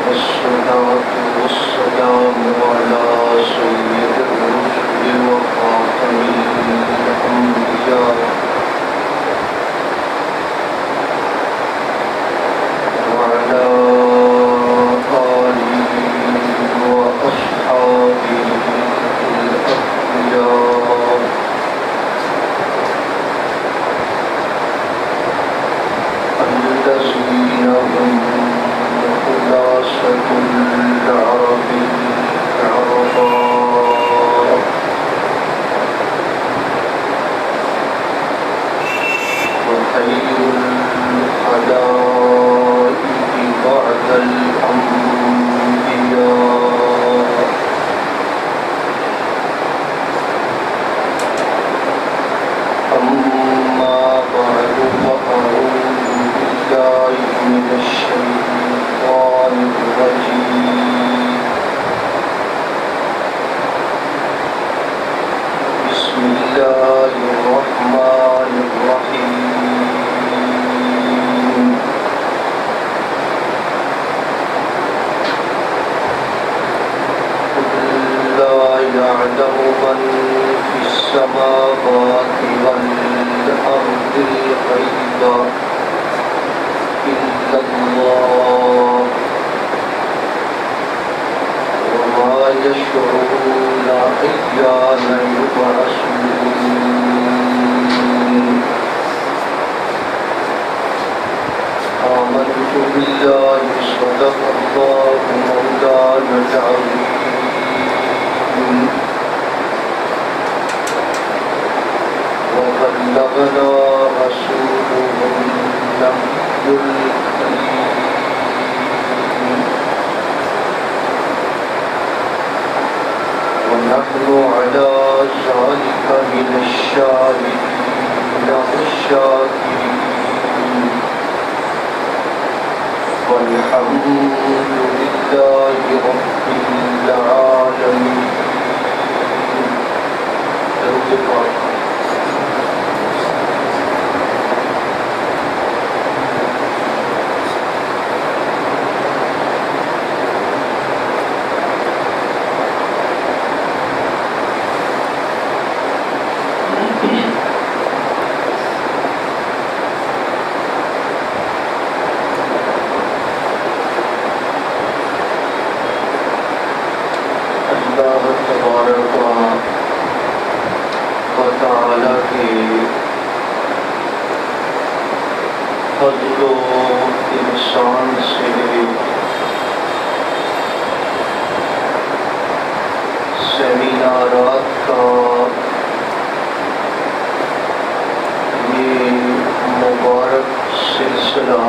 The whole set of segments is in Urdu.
والصلاة والسلام على سيد الرسل وخاتم الأنبياء وعلى آله وأصحابه الأخيار الذين هم خلاصة العرب العرفاء وخير الخلائق بعد الأنبياء أما بعد فأعوذ بالله من الشيطان الرجيم بسم الله الرحمن الرحيم قل لا يعلم من في السماوات والأرض الغيب إلا الله وما يشعرون أيان يبعثون آمنت بالله صدق الله مولانا العظيم وبلغنا رسوله النبي الكريم ونحن على ذلك من الشاهدين والشاكرين والحمد لله رب العالمين. اللہ تبارک و تعالی کے فضل و احسان سے سیمینارات کا یہ مبارک سلسلہ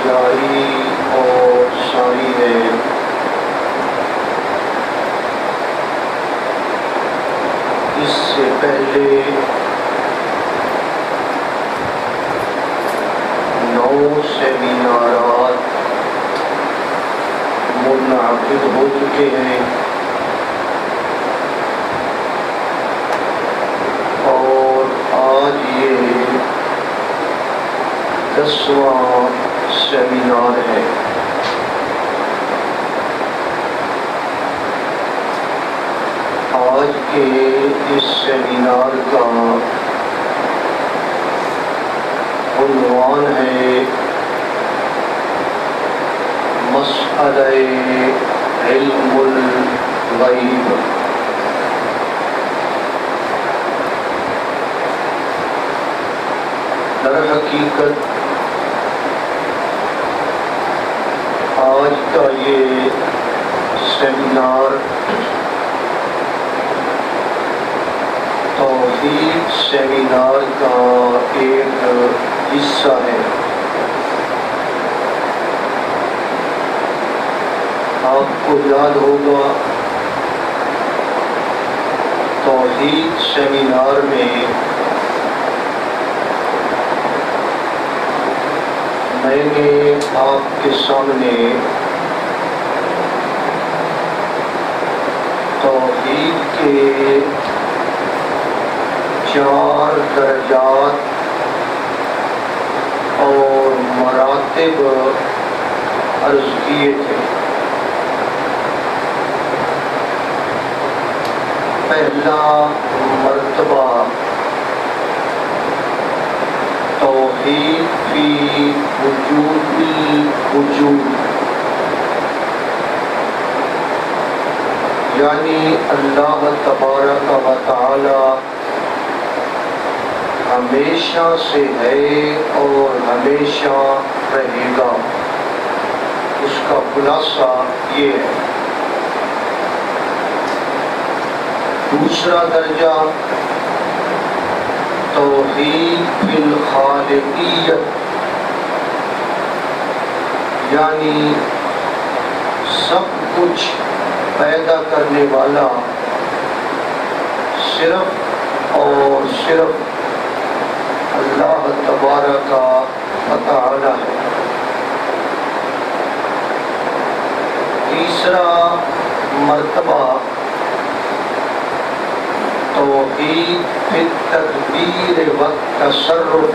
جاری اور ساری ہے. اس سے پہلے 9 سیمینارات منعقد ہو چکے ہیں اور آج یہ 10واں سیمینار ہے. آج کے اس سیمینار کا عنوان ہے مسئلہ علم الغیب. در حقیقت آج کا یہ سیمینار توحید سیمینار کا ایک حصہ ہے. آپ کو یاد ہوگا توحید سیمینار میں میں نے آپ کے سامنے توحید کے 4 درجات اور مراحل مراتب عرض کیے تھے۔ پہلا مرتبہ توحید فی وجود الوجود، یعنی اللہ تبارک و تعالی ہمیشہ سے ہے اور ہمیشہ رہے گا، اس کا خلاصہ یہ ہے۔ دوسرا درجہ توحید فی الخالقیت، یعنی سب کچھ پیدا کرنے والا صرف اور صرف اللہ تبارک و تعالی ہے۔ تیسرا مرتبہ توحید فی التدبیر والتصرف،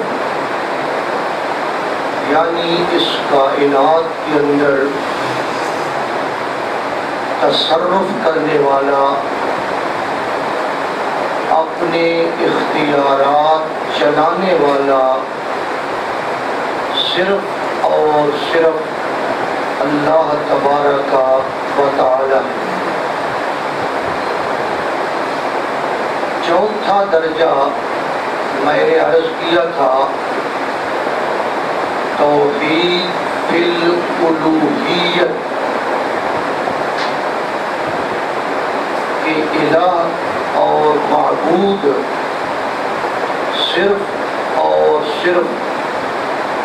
یعنی اس کائنات کے اندر تصرف کرنے والا، اپنے اختیارات چلانے والا صرف اور صرف اللہ تبارک و تعالی ہے۔ چوتھا درجہ میں نے عرض کیا تھا توحید فی الالوہیت، کہ الہ اور معبود صرف اور صرف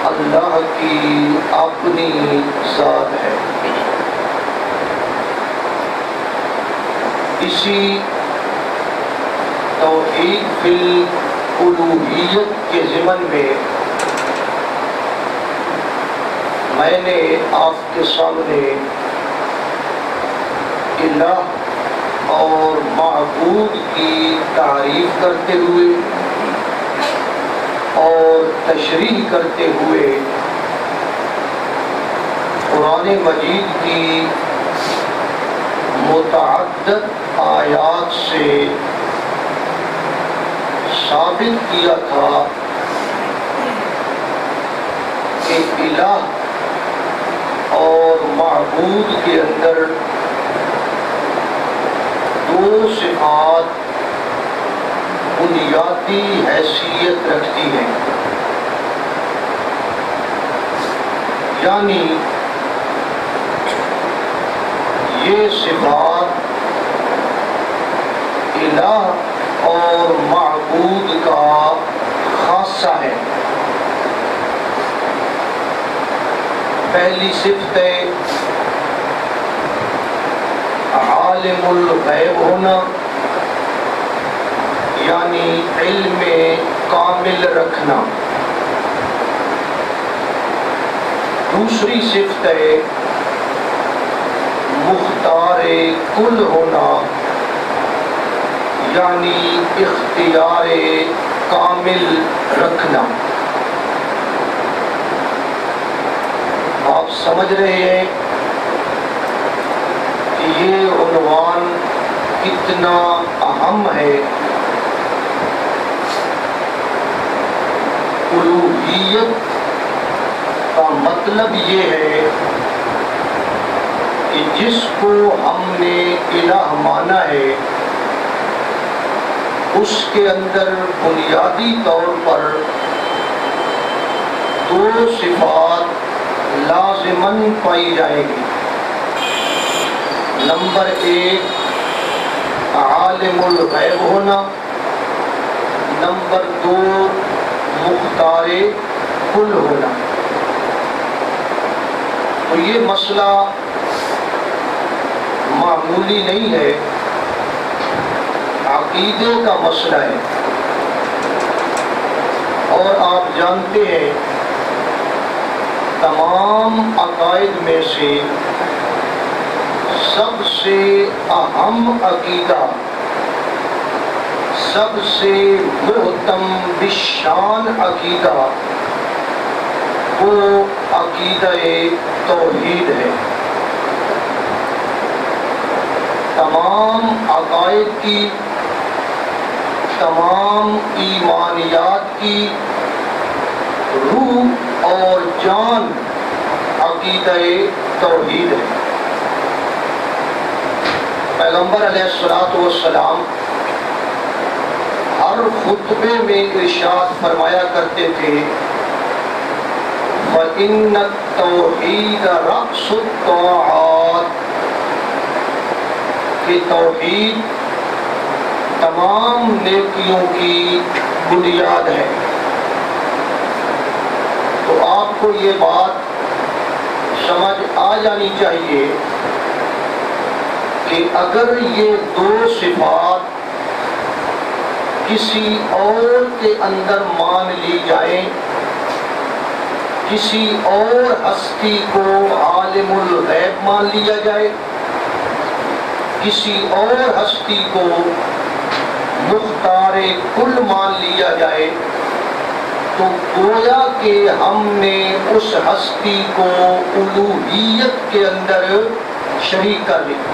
اللہ کی اپنی ذات ہے۔ اسی توحید فی الالوہیت کے ضمن میں میں نے آپ کے سامنے الہ اور معبود کی تعریف کرتے ہوئے اور تشریح کرتے ہوئے قرآن مجید کی متعدد آیات سے ثابت کیا تھا کہ الہ اور معبود کے اندر دو صفات بنیادی حیثیت رکھتی ہیں، یعنی یہ صفات الہ اور معبود کا خاصہ ہے۔ پہلی صفت ہے عالم الغیب ہونا، یعنی علم کامل رکھنا۔ دوسری صفت ہے مختار کل ہونا، یعنی اختیار کامل رکھنا۔ آپ سمجھ رہے ہیں کہ یہ عنوان کتنا اہم ہے۔ الوہیت کا مطلب یہ ہے کہ جس کو ہم نے الہ مانا ہے اس کے اندر بنیادی طور پر دو صفات لازماً پائی جائیں گی۔ نمبر ایک عالم الغیب ہونا، نمبر دو مختار کل ہونا۔ تو یہ مسئلہ معمولی نہیں ہے، عقیدے کا مسئلہ ہے۔ اور آپ جانتے ہیں تمام عقائد میں سے سب سے اہم عقیدہ، سب سے محتم بالشان عقیدہ وہ عقیدہ توحید ہے۔ تمام عقائد کی، تمام ایمانیات کی روح اور جان عقیدہ توحید ہے۔ پیغمبر علیہ الصلوۃ والسلام ہر خطبے میں ارشاد فرمایا کرتے تھے فَإِنَّ التَّوْحِيدَ رَأْسُ الطَّاعَاتِ، کہ توحید تمام نیکیوں کی بنیاد ہے۔ تو آپ کو یہ بات سمجھ آ جانی چاہیے کہ اگر یہ دو صفات کسی اور کے اندر مان لی جائیں، کسی اور ہستی کو عالم الغیب مان لیا جائے، کسی اور ہستی کو مختار کل مان لیا جائے، تو گویا کہ ہم نے اس ہستی کو الوہیت کے اندر شریک کر لیا،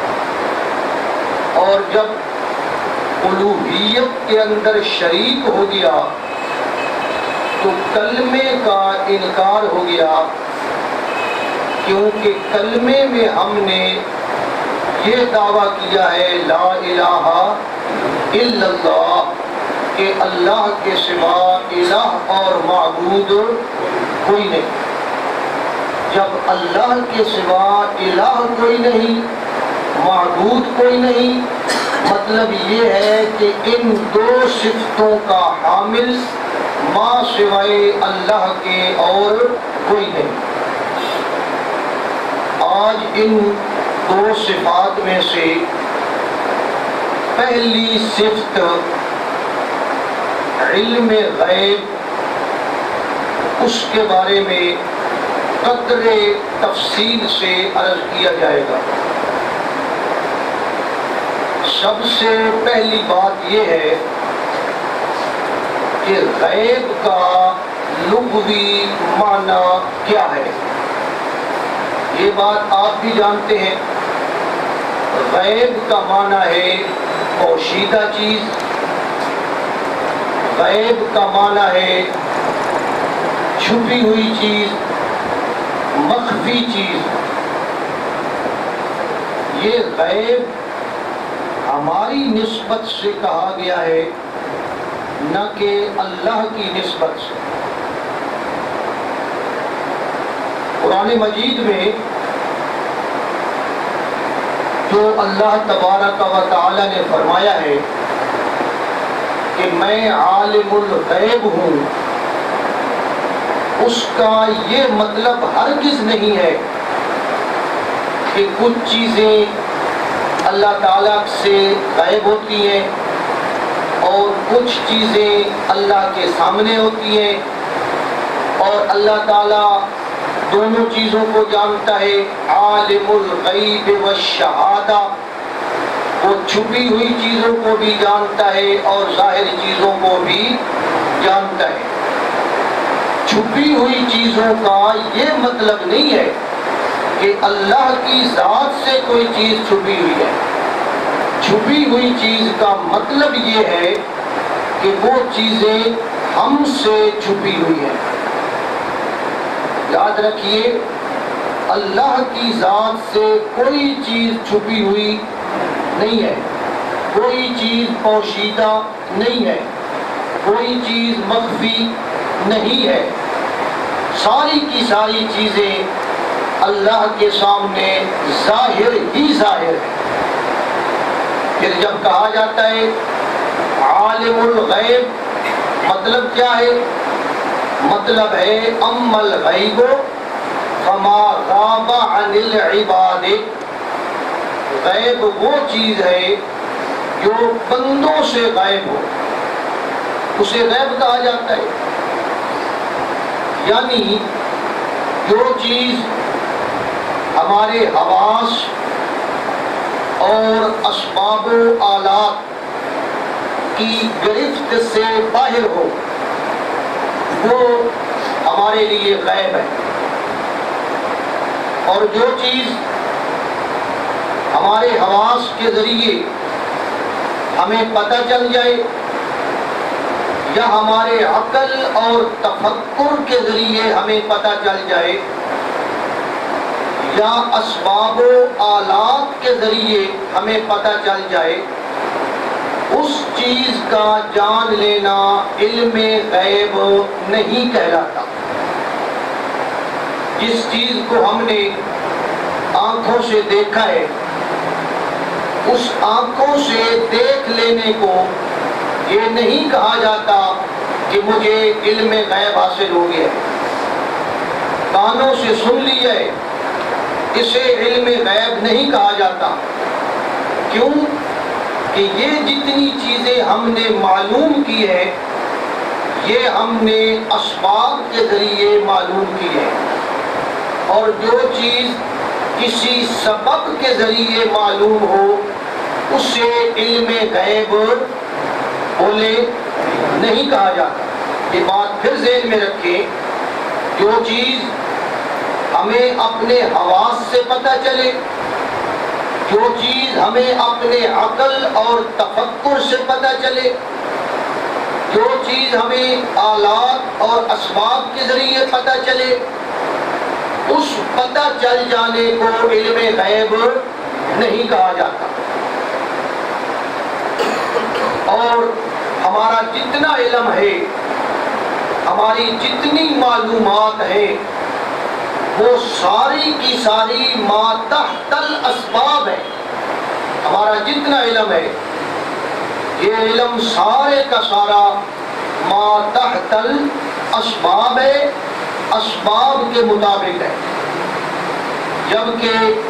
اور جب الوہیت کے اندر شریک ہو گیا تو کلمے کا انکار ہو گیا، کیونکہ کلمے میں ہم نے یہ دعویٰ کیا ہے لا الہ الا اللہ، کہ اللہ کے سوا الہ اور معبود کوئی نہیں۔ جب اللہ کے سوا الہ کوئی نہیں، معبود کوئی نہیں، مطلب یہ ہے کہ ان دو صفتوں کا حامل ما سوائے اللہ کے اور کوئی نہیں۔ آج ان دو صفات میں سے پہلی صفت علم غیب، اس کے بارے میں قدر تفصیل سے عرض کیا جائے گا۔ سب سے پہلی بات یہ ہے کہ غیب کا لغوی معنی کیا ہے۔ یہ بات آپ بھی جانتے ہیں، غیب کا معنی ہے پوشیدہ چیز، غیب کا معنی ہے چھپی ہوئی چیز، مخفی چیز۔ یہ غیب ہماری نسبت سے کہا گیا ہے، نہ کہ اللہ کی نسبت سے۔ قرآن مجید میں جو اللہ تبارک و تعالی نے فرمایا ہے کہ میں عالم الغیب ہوں، اس کا یہ مطلب ہرگز نہیں ہے کہ کچھ چیزیں اللہ تعالیٰ سے غائب ہوتی ہیں اور کچھ چیزیں اللہ کے سامنے ہوتی ہیں، اور اللہ تعالیٰ دونوں چیزوں کو جانتا ہے۔ عالم الغیب والشہادہ، وہ چھپی ہوئی چیزوں کو بھی جانتا ہے اور ظاہر چیزوں کو بھی جانتا ہے۔ چھپی ہوئی چیزوں کا یہ مطلب نہیں ہے کہ اللہ کی ذات سے کوئی چیز چھپی ہوئی ہے۔ چھپی ہوئی چیز کا مطلب یہ ہے کہ وہ چیزیں ہم سے چھپی ہوئی ہیں۔ یاد رکھیے، اللہ کی ذات سے کوئی چیز چھپی ہوئی نہیں ہے، کوئی چیز پوشیدہ نہیں ہے، کوئی چیز مخفی نہیں ہے۔ ساری کی ساری چیزیں اللہ کے سامنے ظاہر ہی ظاہر ہے۔ پھر جب کہا جاتا ہے عالم الغیب، مطلب کیا ہے؟ مطلب ہے اما الغیب فما غاب عن العباد، غیب وہ چیز ہے جو بندوں سے غائب ہو، اسے غیب کہا جاتا ہے۔ یعنی جو چیز ہمارے حواس اور اسباب و آلات کی گرفت سے باہر ہو، وہ ہمارے لیے غیب ہے۔ اور جو چیز ہمارے حواس کے ذریعے ہمیں پتہ چل جائے یا ہمارے عقل اور تفکر کے ذریعے ہمیں پتہ چل جائے یا اسباب و آلات کے ذریعے ہمیں پتہ چل جائے، اس چیز کا جان لینا علم غیب نہیں کہلاتا۔ جس چیز کو ہم نے آنکھوں سے دیکھا ہے، اس آنکھوں سے دیکھ لینے کو یہ نہیں کہا جاتا کہ مجھے علم غیب حاصل ہو گیا۔ کانوں سے سن لیا ہے، اسے علم غیب نہیں کہا جاتا۔ کیوں؟ کہ یہ جتنی چیزیں ہم نے معلوم کی ہے، یہ ہم نے اسباب کے ذریعے معلوم کی ہے، اور جو چیز کسی سبب کے ذریعے معلوم ہو اسے علم غیب بولے نہیں کہا جاتا۔ یہ بات پھر ذہن میں رکھیں، جو چیز ہمیں اپنے حواس سے پتہ چلے، جو چیز ہمیں اپنے عقل اور تفکر سے پتہ چلے، جو چیز ہمیں آلات اور اسباب کے ذریعے پتہ چلے، اس پتہ چل جانے کو علم غیب نہیں کہا جاتا۔ اور ہمارا جتنا علم ہے، ہماری جتنی معلومات ہیں، وہ ساری کی ساری ما تحت الاسباب ہے۔ ہمارا جتنا علم ہے، یہ علم سارے کا سارا ما تحت الاسباب ہے، اسباب کے مطابق ہے، جبکہ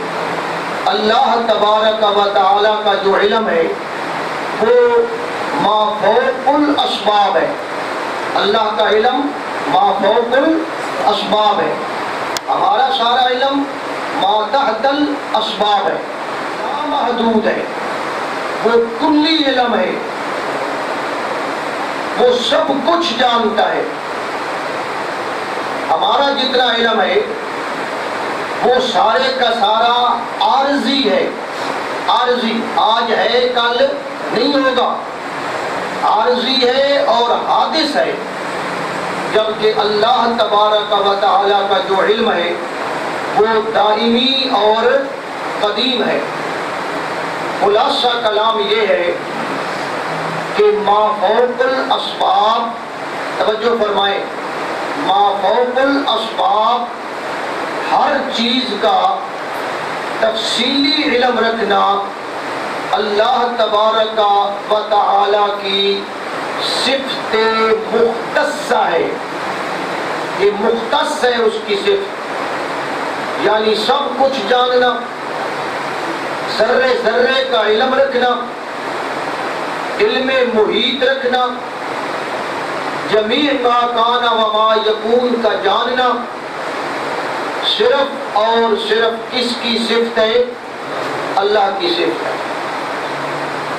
اللہ تبارک و تعالی کا جو علم ہے وہ ما فوق الاسباب ہے۔ اللہ کا علم ما فوق الاسباب ہے، ہمارا سارا علم ما تحت الاسباب ہے، محدود ہے، وہ کلی علم ہے، وہ سب کچھ جانتا ہے۔ ہمارا جتنا علم ہے وہ سارے کا سارا عارضی ہے، عارضی، آج ہے کل نہیں ہوگا، عارضی ہے اور حادث ہے، جبکہ اللہ تبارک و تعالی کا جو علم ہے وہ دائمی اور قدیم ہے۔ خلاصہ کلام یہ ہے کہ ما فوق الاسباب، توجہ فرمائیں، ما فوق الاسباب، ہر چیز کا تفصیلی علم رکھنا اللہ تبارک و تعالی کی صفت مختصہ ہے۔ یہ مختص ہے اس کی صفت، یعنی سب کچھ جاننا، ذرے ذرے کا علم رکھنا، علم محیط رکھنا، جمیع ما کان و ما یکون کا جاننا، صرف اور صرف کس کی صفت ہے؟ اللہ کی صفت ہے۔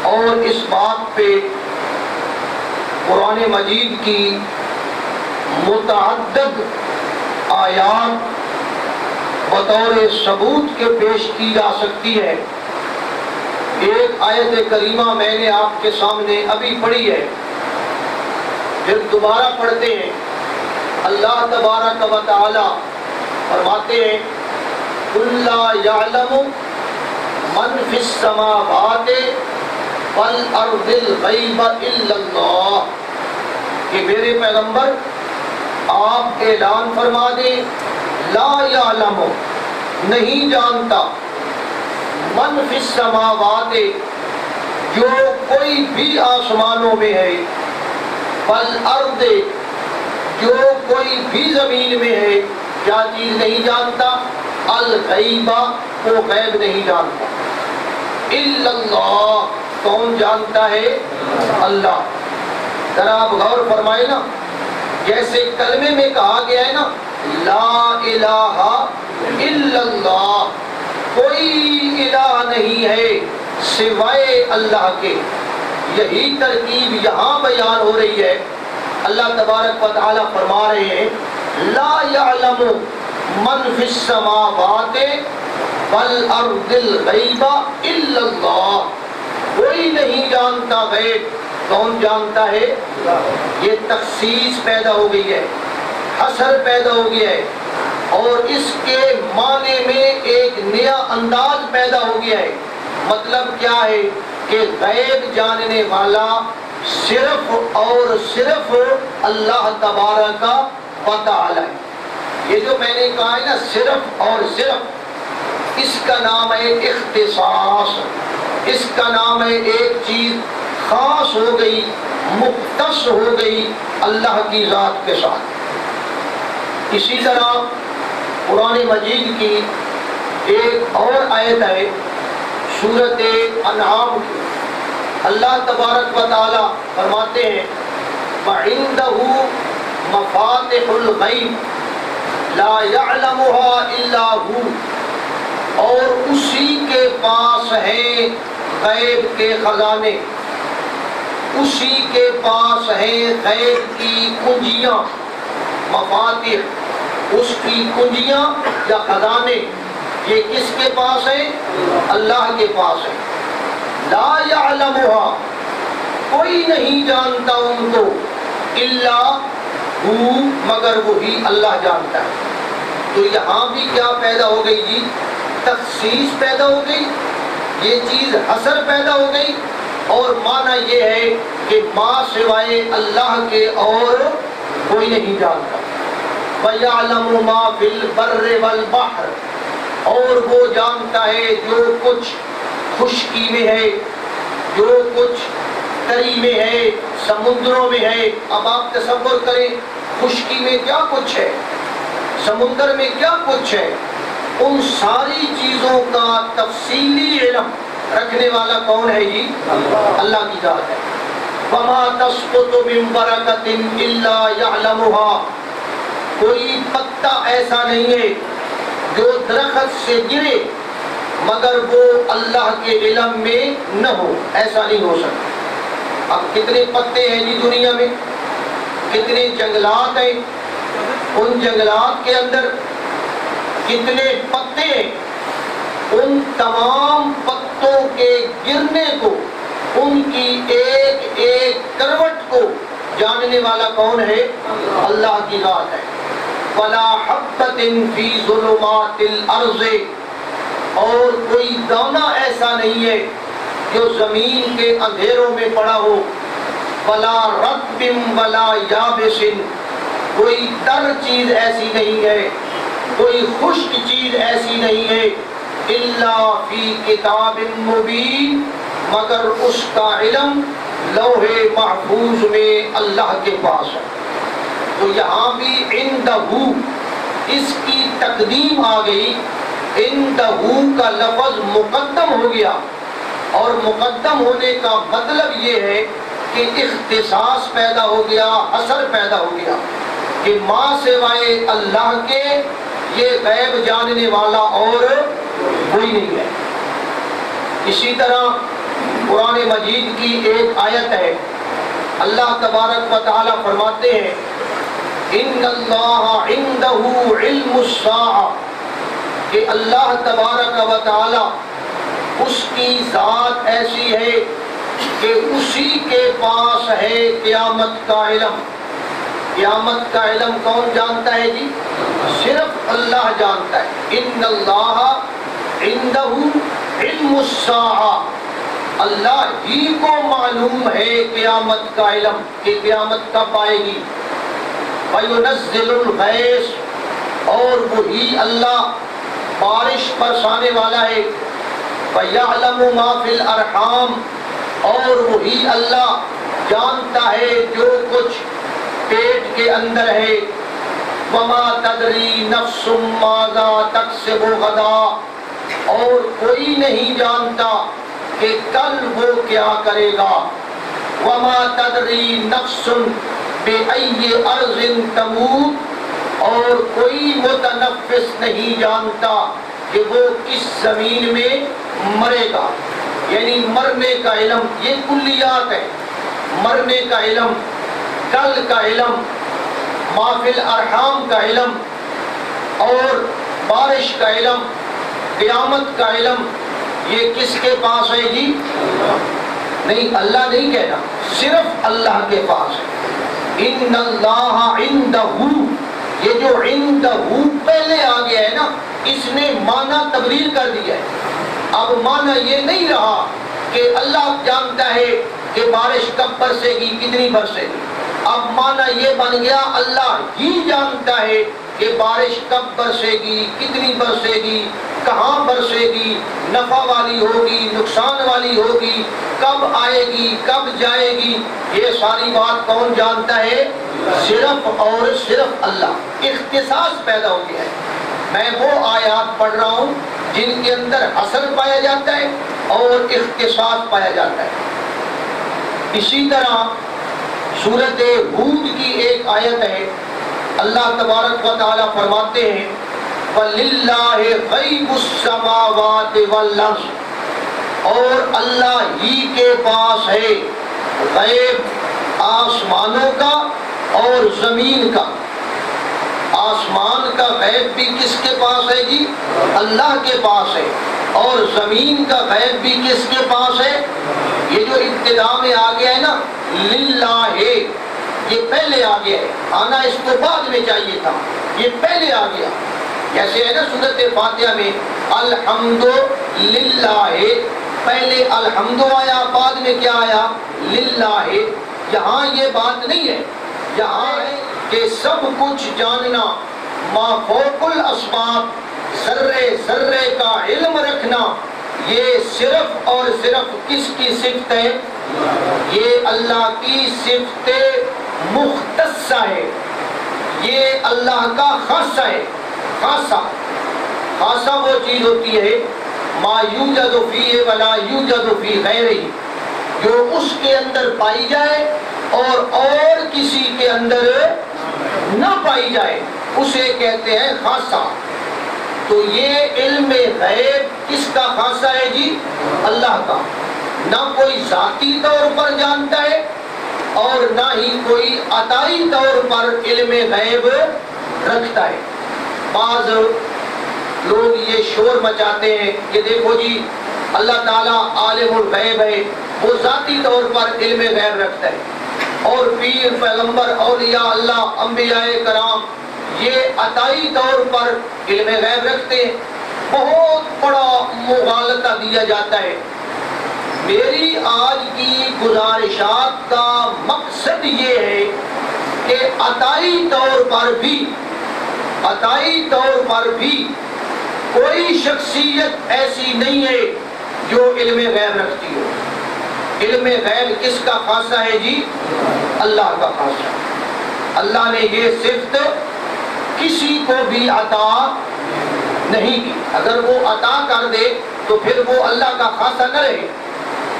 اور اس بات پہ قرآن مجید کی متعدد آیات بطور ثبوت کے پیش کی جا سکتی ہے۔ ایک آیت کریمہ میں نے آپ کے سامنے ابھی پڑھی ہے، پھر دوبارہ پڑھتے ہیں۔ اللہ تبارک و تعالی فرماتے ہیں قُلْ لَا يَعْلَمُ مَنْ فِي السَّمَاوَاتِ وَالْأَرْضِ الْغَيْبَ إِلَّا اللَّهُ، کہ میرے پیغمبر آپ اعلان فرما دیں، لا یعلم، نہیں جانتا، من فی السماوات، جو کوئی بھی آسمانوں میں ہے، والارض، جو کوئی بھی زمین میں ہے، کیا چیز نہیں جانتا؟ الغیبہ، وہ غیب نہیں جانتا۔ الا اللہ، کون جانتا ہے؟ اللہ۔ ذرا آپ غور فرمائے نا، جیسے کلمے میں کہا گیا ہے نا لا الہ الا اللہ، کوئی الہ نہیں ہے سوائے اللہ کے، یہی ترکیب یہاں بیان ہو رہی ہے۔ اللہ تبارک و تعالی فرما رہے ہیں لا یعلم، من فی السماوات والارض الغیب الا اللہ، کوئی نہیں جانتا غیب، کون جانتا ہے؟ یہ تخصیص پیدا ہو گئی ہے، حصر پیدا ہو گیا ہے، اور اس کے معنی میں ایک نیا انداز پیدا ہو گیا ہے۔ مطلب کیا ہے کہ غیب جاننے والا صرف اور صرف اللہ تبارک و تعالی ہے۔ یہ جو میں نے کہا ہے نا صرف اور صرف، اس کا نام ہے اختصاص، اس کا نام ہے ایک چیز خاص ہو گئی، مختص ہو گئی اللہ کی ذات کے ساتھ۔ اسی طرح قرآن مجید کی ایک اور آیت ہے سورۃ انعام کی، اللہ تبارک و تعالی فرماتے ہیں وَعِندَهُ مَفَاتِحُ الْغَيْبِ لَا يَعْلَمُهَا إِلَّا هُوَ، اور اسی کے پاس ہیں غیب کے خزانے، اسی کے پاس ہیں غیب کی کنجیاں، مفاتح اس کی کنجیاں یا خزانے، یہ کس کے پاس ہے؟ اللہ کے پاس ہے۔ لا یعلمها، کوئی نہیں جانتا ان کو، الا ہو، مگر وہی اللہ جانتا ہے۔ تو یہاں بھی کیا پیدا ہو گئی جی؟ تخصیص پیدا ہو گئی، یہ چیز حصر پیدا ہو گئی، اور معنی یہ ہے کہ ماں سوائے اللہ کے اور کوئی نہیں جانتا۔ وَيَعْلَمُ مَا فِي الْبَرِّ وَالْبَحْرِ، اور وہ جانتا ہے جو کچھ خشکی میں ہے، جو کچھ تری میں ہے، سمندروں میں ہے۔ اب آپ تصور کریں خشکی میں کیا کچھ ہے، سمندر میں کیا کچھ ہے، ان ساری چیزوں کا تفصیلی علم رکھنے والا کون ہے جی؟ اللہ کی ذات ہے۔ وَمَا تَسْقُطُ مِن وَرَقَةٍ إِلَّا يَعْلَمُهَا، کوئی پتا ایسا نہیں ہے جو درخت سے گرے مگر وہ اللہ کے علم میں نہ ہو، ایسا نہیں ہو سکتا۔ اب کتنے پتے ہیں جی دنیا میں، کتنے جنگلات ہیں، ان جنگلات کے اندر کتنے پتے ہیں، ان تمام پتوں کے گرنے کو، ان کی ایک ایک کروٹ کو جاننے والا کون ہے؟ اللہ کی ذات ہے۔ وَلَا حَبَّةٍ فِي ظُلُمَاتِ الْأَرْضِ، اور کوئی دانہ ایسا نہیں ہے جو زمین کے اندھیروں میں پڑا ہو۔ وَلَا رَطْبٍ وَلَا يَابِسٍ، کوئی تر چیز ایسی نہیں ہے، کوئی خشک چیز ایسی نہیں ہے، إِلَّا فِي كِتَابٍ مُبِينٍ، مگر اس کا علم لوح محفوظ میں اللہ کے پاس ہے۔ تو یہاں بھی عندہ، اس کی تقدیم آ گئی، عندہ کا لفظ مقدم ہو گیا، اور مقدم ہونے کا مطلب یہ ہے کہ اختصاص پیدا ہو گیا، حصر پیدا ہو گیا کہ ماں سوائے اللہ کے یہ غیب جاننے والا اور کوئی نہیں ہے۔ اسی طرح قرآن مجید کی ایک آیت ہے، اللہ تبارک و تعالی فرماتے ہیں ان اللہ عندہ علم الساعہ، کہ اللہ تبارک و تعالی اس کی ذات ایسی ہے کہ اسی کے پاس ہے قیامت کا علم۔ قیامت کا علم کون جانتا ہے جی؟ صرف اللہ جانتا ہے۔ ان اللہ عندہ علم الساعہ، اللہ ہی کو معلوم ہے قیامت کا علم کہ قیامت کب آئے گی۔ وَيُنَزِّلُ الْغَيْثَ، اور وہی اللہ بارش برسانے والا ہے۔ وَيَعْلَمُ مَا فِي الْأَرْحَامِ، اور وہی اللہ جانتا ہے جو کچھ پیٹ کے اندر ہے۔ وَمَا تَدْرِي نَفْسٌ مَاذَا تَكْسِبُ غَدًا، اور کوئی نہیں جانتا کہ کل وہ کیا کرے گا۔ وَمَا تَدْرِي نَفْسٌ بِأَيِّ أَرْضٍ تَمُوتُ، اور کوئی متنفس نہیں جانتا کہ وہ کس زمین میں مرے گا۔ یعنی مرنے کا علم، یہ کلیات ہے، مرنے کا علم، کل کا علم، ما فی الارحام کا علم، اور بارش کا علم، قیامت کا علم، یہ کس کے پاس ہے جی؟ نہیں، اللہ نہیں کہنا، صرف اللہ کے پاس ہے۔ ان اللہ عندہ، یہ جو عندہ پہلے آ گیا ہے نا، اس نے معنی تبدیل کر دیا ہے۔ اب معنی یہ نہیں رہا کہ اللہ جانتا ہے کہ بارش کب برسے گی، کتنی برسے گی۔ اب معنی یہ بن گیا اللہ ہی جانتا ہے کہ بارش کب برسے گی، کتنی برسے گی، کہاں برسے گی، نفع والی ہوگی، نقصان والی ہوگی، کب آئے گی، کب جائے گی، یہ ساری بات کون جانتا ہے؟ صرف اور صرف اللہ۔ اختصاص پیدا ہو گیا ہے۔ میں وہ آیات پڑھ رہا ہوں جن کے اندر حصر پایا جاتا ہے اور اختصاص پایا جاتا ہے۔ اسی طرح سورۃ ہود کی ایک آیت ہے، اللہ تبارک و تعالیٰ فرماتے ہیں وَلِلَّهِ غَيْبُ السَّمَاوَاتِ وَالْأَرْضِ، اور اللہ ہی کے پاس ہے غیب آسمانوں کا اور زمین کا۔ آسمان کا غیب بھی کس کے پاس ہے جی؟ اللہ کے پاس ہے۔ اور زمین کا غیب بھی کس کے پاس ہے؟ یہ جو ابتدا میں آ گیا ہے نا للہ، یہ پہلے آ گیا ہے، آنا اس کو بعد میں چاہیے تھا، یہ پہلے آ گیا۔ جیسے ہے نا سورۃ فاتحہ میں الحمد للہ، پہلے الحمد آیا، بعد میں کیا آیا؟ للہ۔ یہاں یہ بات نہیں ہے، یہاں ہے کہ سب کچھ جاننا، ما فوق الاسباب، ذرے ذرے کا علم رکھنا، یہ صرف اور صرف کس کی صفت ہے؟ یہ اللہ کی صفت مختصہ ہے، یہ اللہ کا خاصہ ہے۔ خاصہ وہ چیز ہوتی ہے ما یوجد فیہ ولا یوجد فی غیرہ، جو اس کے اندر پائی جائے اور کسی کے اندر نہ پائی جائے، اسے کہتے ہیں خاصہ۔ تو یہ علم غیب کس کا خاصہ ہے جی؟ اللہ کا۔ نہ کوئی ذاتی طور پر جانتا ہے اور نہ ہی کوئی عطائی طور پر علم غیب رکھتا ہے۔ بعض لوگ یہ شور مچاتے ہیں کہ دیکھو جی اللہ تعالیٰ عالم الغیب ہے، وہ ذاتی طور پر علم غیب رکھتا ہے، اور پیر، پیغمبر، اولیاء اللہ، انبیاء کرام یہ عطائی طور پر علم غیب رکھتے ہیں۔ بہت بڑا مغالطہ دیا جاتا ہے۔ میری آج کی گزارشات کا مقصد یہ ہے کہ عطائی طور پر بھی کوئی شخصیت ایسی نہیں ہے جو علم غیب رکھتی ہو۔ علم غیب کس کا خاصہ ہے جی؟ اللہ کا خاصہ۔ اللہ نے یہ صفت کسی کو بھی عطا نہیں کی، اگر وہ عطا کر دے تو پھر وہ اللہ کا خاصہ نہ رہے۔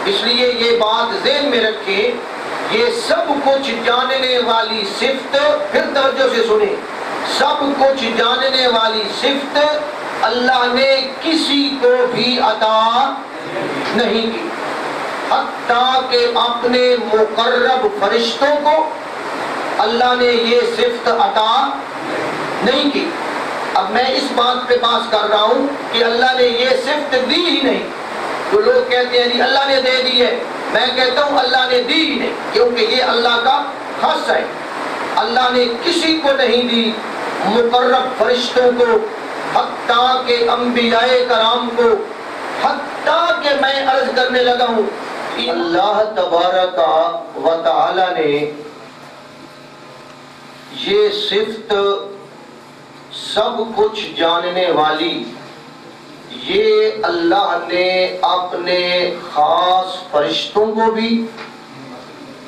اس لیے یہ بات ذہن میں رکھیں، یہ سب کچھ جاننے والی صفت، پھر توجہ سے سنیں، سب کچھ جاننے والی صفت اللہ نے کسی کو بھی عطا نہیں کی، حتیٰ کہ اپنے مقرب فرشتوں کو اللہ نے یہ صفت عطا نہیں کی۔ اب میں اس بات پہ بات کر رہا ہوں کہ اللہ نے یہ صفت دی ہی نہیں۔ تو لوگ کہتے ہیں اللہ نے دے دی ہے، میں کہتا ہوں اللہ نے دی ہی نہیں، کیونکہ یہ اللہ کا خاصہ ہے۔ اللہ نے کسی کو نہیں دی، مقرب فرشتوں کو، حتیٰ کہ انبیاء کرام کو، حتیٰ کہ میں عرض کرنے لگا ہوں اللہ تبارک و تعالی نے یہ صفت سب کچھ جاننے والی، یہ اللہ نے اپنے خاص فرشتوں کو بھی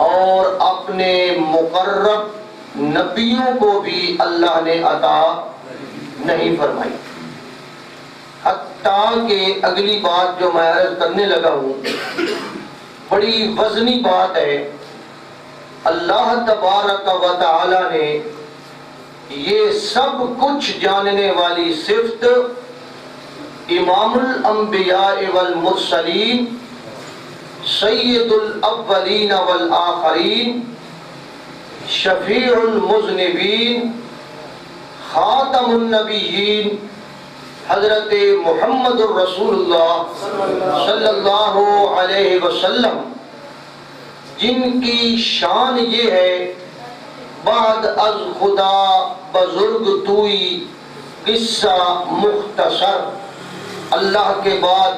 اور اپنے مقرب نبیوں کو بھی اللہ نے عطا نہیں فرمائی۔ حتیٰ کہ اگلی بات جو میں عرض کرنے لگا ہوں بڑی وزنی بات ہے، اللہ تبارک و تعالی نے یہ سب کچھ جاننے والی صفت امام الانبیاء والمرسلین، سید الاولین والآخرین، شفیع المذنبین، خاتم النبیین حضرت محمد الرسول اللہ صلی اللہ علیہ وسلم، جن کی شان یہ ہے بعد از خدا بزرگ توئی قصہ مختصر، اللہ کے بعد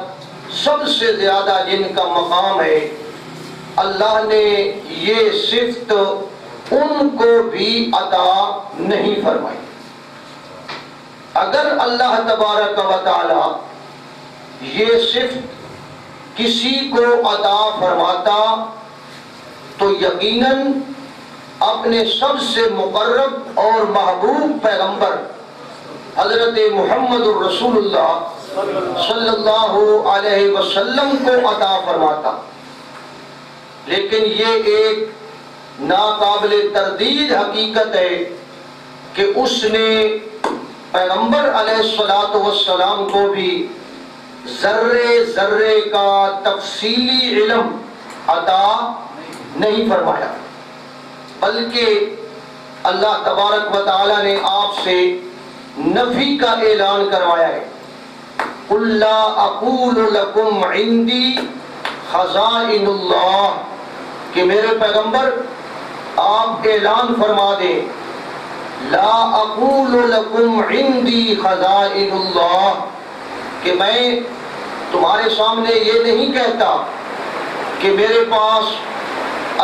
سب سے زیادہ جن کا مقام ہے، اللہ نے یہ صفت ان کو بھی عطا نہیں فرمائی۔ اگر اللہ تبارک و تعالی یہ صفت کسی کو عطا فرماتا تو یقیناً اپنے سب سے مقرب اور محبوب پیغمبر حضرت محمد الرسول اللہ صلی اللہ علیہ وسلم کو عطا فرماتا، لیکن یہ ایک ناقابل تردید حقیقت ہے کہ اس نے پیغمبر علیہ السلام کو بھی ذرے ذرے کا تفصیلی علم عطا نہیں فرمایا، بلکہ اللہ تبارک و تعالی نے آپ سے نفی کا اعلان کروایا ہے۔ قُلْ لَا أَقُولُ لَكُمْ عِنْدِي خَزَائِنُ اللَّهِ کہ میرے پیغمبر آپ اعلان فرما دیں، لا اقول لکم عندی خزائن اللہ، کہ میں تمہارے سامنے یہ نہیں کہتا کہ میرے پاس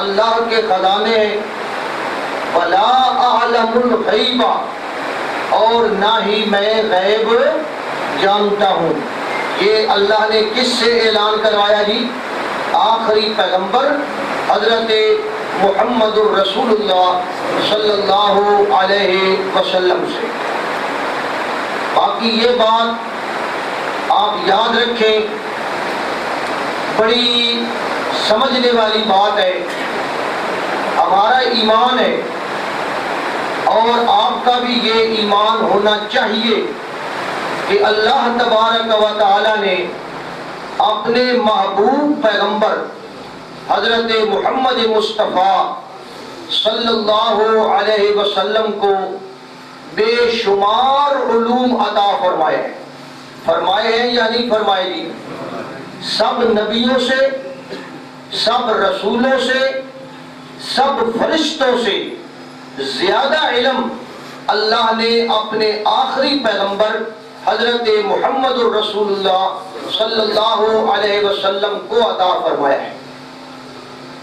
اللہ کے خزانے ہیں، ولا اعلم الغیب، اور نہ ہی میں غیب جانتا ہوں۔ یہ اللہ نے کس سے اعلان کروایا جی؟ آخری پیغمبر حضرت محمد الرسول اللہ صلی اللہ علیہ وسلم سے۔ باقی یہ بات آپ یاد رکھیں، بڑی سمجھنے والی بات ہے، ہمارا ایمان ہے اور آپ کا بھی یہ ایمان ہونا چاہیے کہ اللہ تبارک و تعالی نے اپنے محبوب پیغمبر حضرت محمد مصطفیٰ صلی اللہ علیہ وسلم کو بے شمار علوم عطا فرمائے ہیں۔ فرمائے ہیں یا نہیں فرمائے جی؟ سب نبیوں سے، سب رسولوں سے، سب فرشتوں سے زیادہ علم اللہ نے اپنے آخری پیغمبر حضرت محمد الرسول اللہ صلی اللہ علیہ وسلم کو عطا فرمایا ہے۔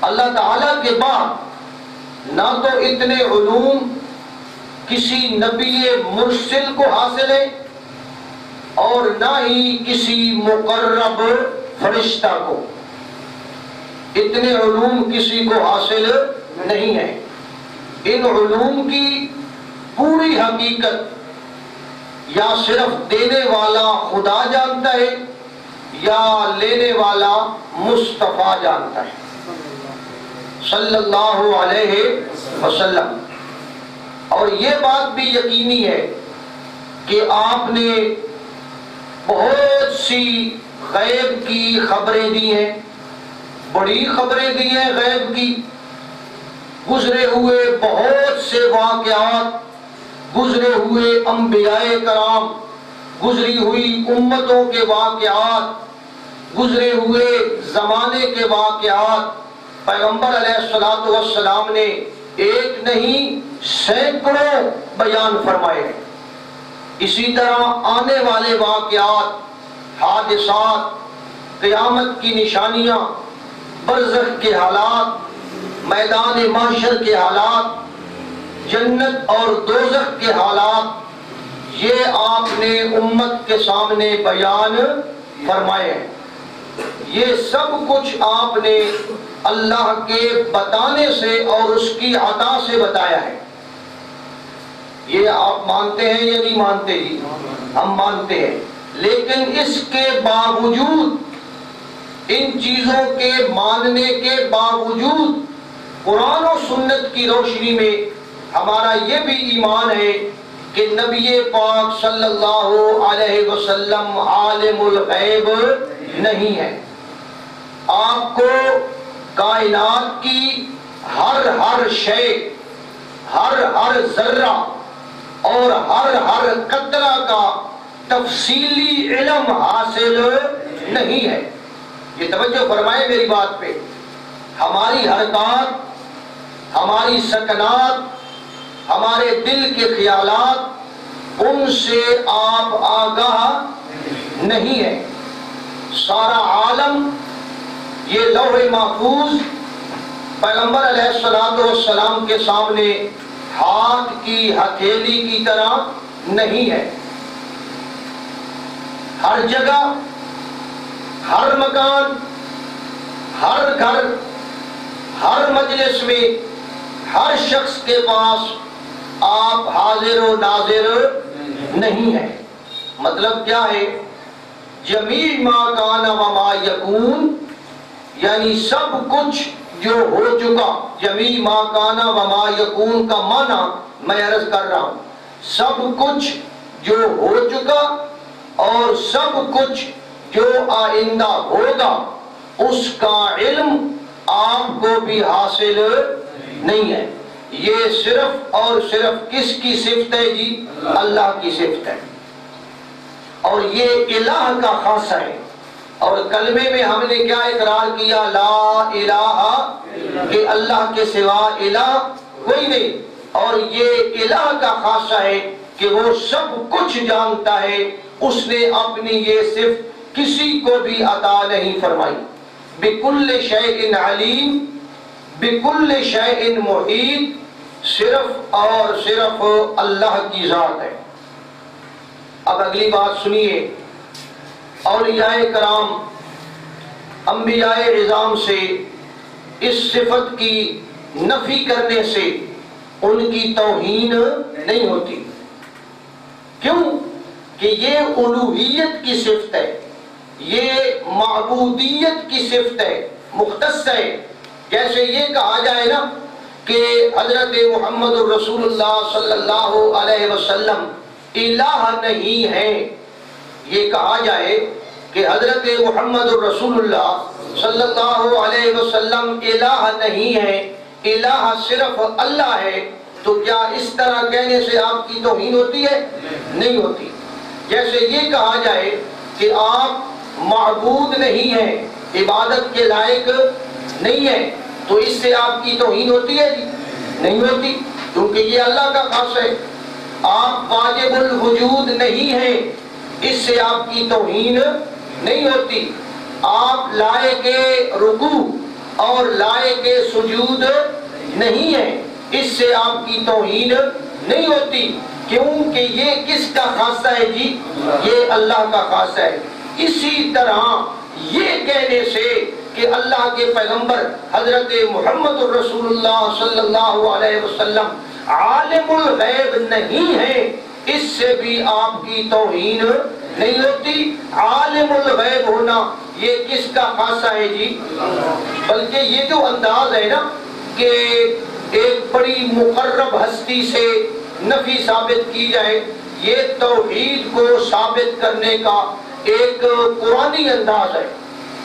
اللہ تعالیٰ کے بعد نہ تو اتنے علوم کسی نبی مرسل کو حاصل ہے اور نہ ہی کسی مقرب فرشتہ کو، اتنے علوم کسی کو حاصل نہیں ہے۔ ان علوم کی پوری حقیقت یا صرف دینے والا خدا جانتا ہے یا لینے والا مصطفیٰ جانتا ہے صلی اللہ علیہ وسلم۔ اور یہ بات بھی یقینی ہے کہ آپ نے بہت سی غیب کی خبریں دی ہیں، بڑی خبریں دی ہیں غیب کی، گزرے ہوئے بہت سے واقعات، گزرے ہوئے انبیاء کرام، گزری ہوئی امتوں کے واقعات، گزرے ہوئے زمانے کے واقعات پیغمبر علیہ السلام نے ایک نہیں سینکڑوں بیان فرمائے ہیں۔ اسی طرح آنے والے واقعات، حادثات، قیامت کی نشانیاں، برزخ کے حالات، میدان محشر کے حالات، جنت اور دوزخ کے حالات، یہ آپ نے امت کے سامنے بیان فرمائے ہیں۔ یہ سب کچھ آپ نے اللہ کے بتانے سے اور اس کی عطا سے بتایا ہے۔ یہ آپ مانتے ہیں یا نہیں مانتے جی؟ ہم مانتے ہیں، لیکن اس کے باوجود، ان چیزوں کے ماننے کے باوجود قرآن و سنت کی روشنی میں ہمارا یہ بھی ایمان ہے کہ نبی پاک صلی اللہ علیہ وسلم عالم الغیب نہیں ہے۔ آپ کو کائنات کی ہر شے، ہر ذرہ، اور ہر قطرہ کا تفصیلی علم حاصل نہیں ہے۔ یہ توجہ فرمائے میری بات پہ۔ ہماری حرکات، ہماری سکنات، ہمارے دل کے خیالات، ان سے آپ آگاہ نہیں ہیں۔ سارا عالم، یہ لوح محفوظ پیغمبر علیہ السلام کے سامنے ہاتھ کی ہتھیلی کی طرح نہیں ہے۔ ہر جگہ، ہر مکان، ہر گھر، ہر مجلس میں، ہر شخص کے پاس آپ حاضر و ناظر نہیں ہیں۔ مطلب کیا ہے؟ جمیع ما کان و ما یکون، یعنی سب کچھ جو ہو چکا۔ جمیع ما کان و ما یکون کا معنی میں عرض کر رہا ہوں، سب کچھ جو ہو چکا اور سب کچھ جو آئندہ ہوگا، اس کا علم آپ کو بھی حاصل نہیں ہے۔ یہ صرف اور صرف کس کی صفت ہے جی؟ اللہ کی صفت ہے، اور یہ الہ کا خاصہ ہے۔ اور کلمے میں ہم نے کیا اقرار کیا؟ لا الہ، کہ اللہ کے سوا الہ کوئی نہیں، اور یہ الہ کا خاصہ ہے کہ وہ سب کچھ جانتا ہے۔ اس نے اپنی یہ صفت کسی کو بھی عطا نہیں فرمائی۔ بکل شیء علیم، بکل شیء محیط، صرف اور صرف اللہ کی ذات ہے۔ اب اگلی بات سنیے۔ اولیاء کرام، انبیاء عظام سے اس صفت کی نفی کرنے سے ان کی توہین نہیں ہوتی۔ کیوں؟ کہ یہ الوہیت کی صفت ہے، یہ معبودیت کی صفت ہے، مختص ہے۔ جیسے یہ کہا جائے نا کہ حضرت محمد الرسول اللہ صلی اللہ علیہ وسلم الہ نہیں ہے، یہ کہا جائے کہ حضرت محمد الرسول اللہ صلی اللہ علیہ وسلم الہ نہیں ہے، الہ صرف اللہ ہے، تو کیا اس طرح کہنے سے آپ کی توہین ہوتی ہے؟ نہیں ہوتی۔ جیسے یہ کہا جائے کہ آپ معبود نہیں ہیں، عبادت کے لائق نہیں ہیں، تو اس سے آپ کی توہین ہوتی ہے جی؟ نہیں ہوتی، کیونکہ یہ اللہ کا خاص ہے۔ آپ واجب الوجود نہیں ہیں، اس سے آپ کی توہین نہیں ہوتی۔ آپ لائق رکوع اور لائق سجود نہیں ہیں، اس سے آپ کی توہین نہیں ہوتی۔ کیونکہ یہ کس کا خاصہ ہے جی؟ یہ اللہ کا خاصہ ہے۔ اسی طرح یہ کہنے سے کہ اللہ کے پیغمبر حضرت محمد الرسول اللہ صلی اللہ علیہ وسلم عالم الغیب نہیں ہے، اس سے بھی آپ کی توہین نہیں ہوتی۔ عالم الغیب ہونا یہ کس کا خاصہ ہے جی؟ بلکہ یہ جو انداز ہے نا کہ ایک بڑی مقرب ہستی سے نفی ثابت کی جائے، یہ توحید کو ثابت کرنے کا ایک قرآنی انداز ہے۔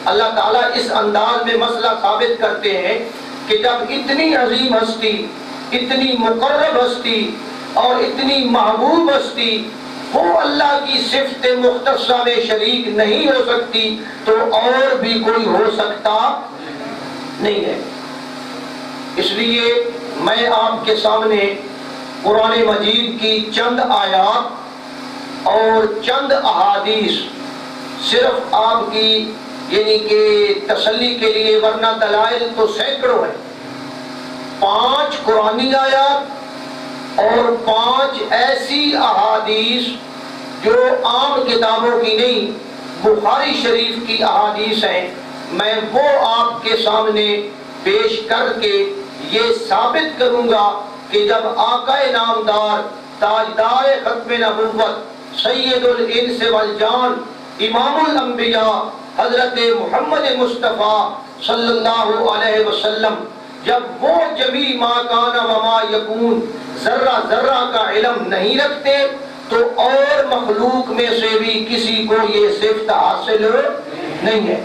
اللہ تعالیٰ اس انداز میں مسئلہ ثابت کرتے ہیں کہ جب اتنی عظیم ہستی، اتنی مقرب ہستی اور اتنی محبوب ہستی وہ اللہ کی صفت مختصہ میں شریک نہیں ہو سکتی، تو اور بھی کوئی ہو سکتا نہیں ہے۔ اس لیے میں آپ کے سامنے قرآن مجید کی چند آیات اور چند احادیث صرف آپ کی یعنی کہ تسلی کے لیے، ورنہ دلائل تو سینکڑوں ہیں۔ 5 قرآنی آیات اور 5 ایسی احادیث جو عام کتابوں کی نہیں، بخاری شریف کی احادیث ہیں، میں وہ آپ کے سامنے پیش کر کے یہ ثابت کروں گا کہ جب آقا نامدار، تاجدار ختم نبوت، سید الانس والجان، امام الانبیاء حضرت محمد مصطفیٰ صلی اللہ علیہ وسلم جب وہ جمیع ما کان و ما یکون ذرہ ذرہ کا علم نہیں رکھتے، تو اور مخلوق میں سے بھی کسی کو یہ صفت حاصل نہیں ہے۔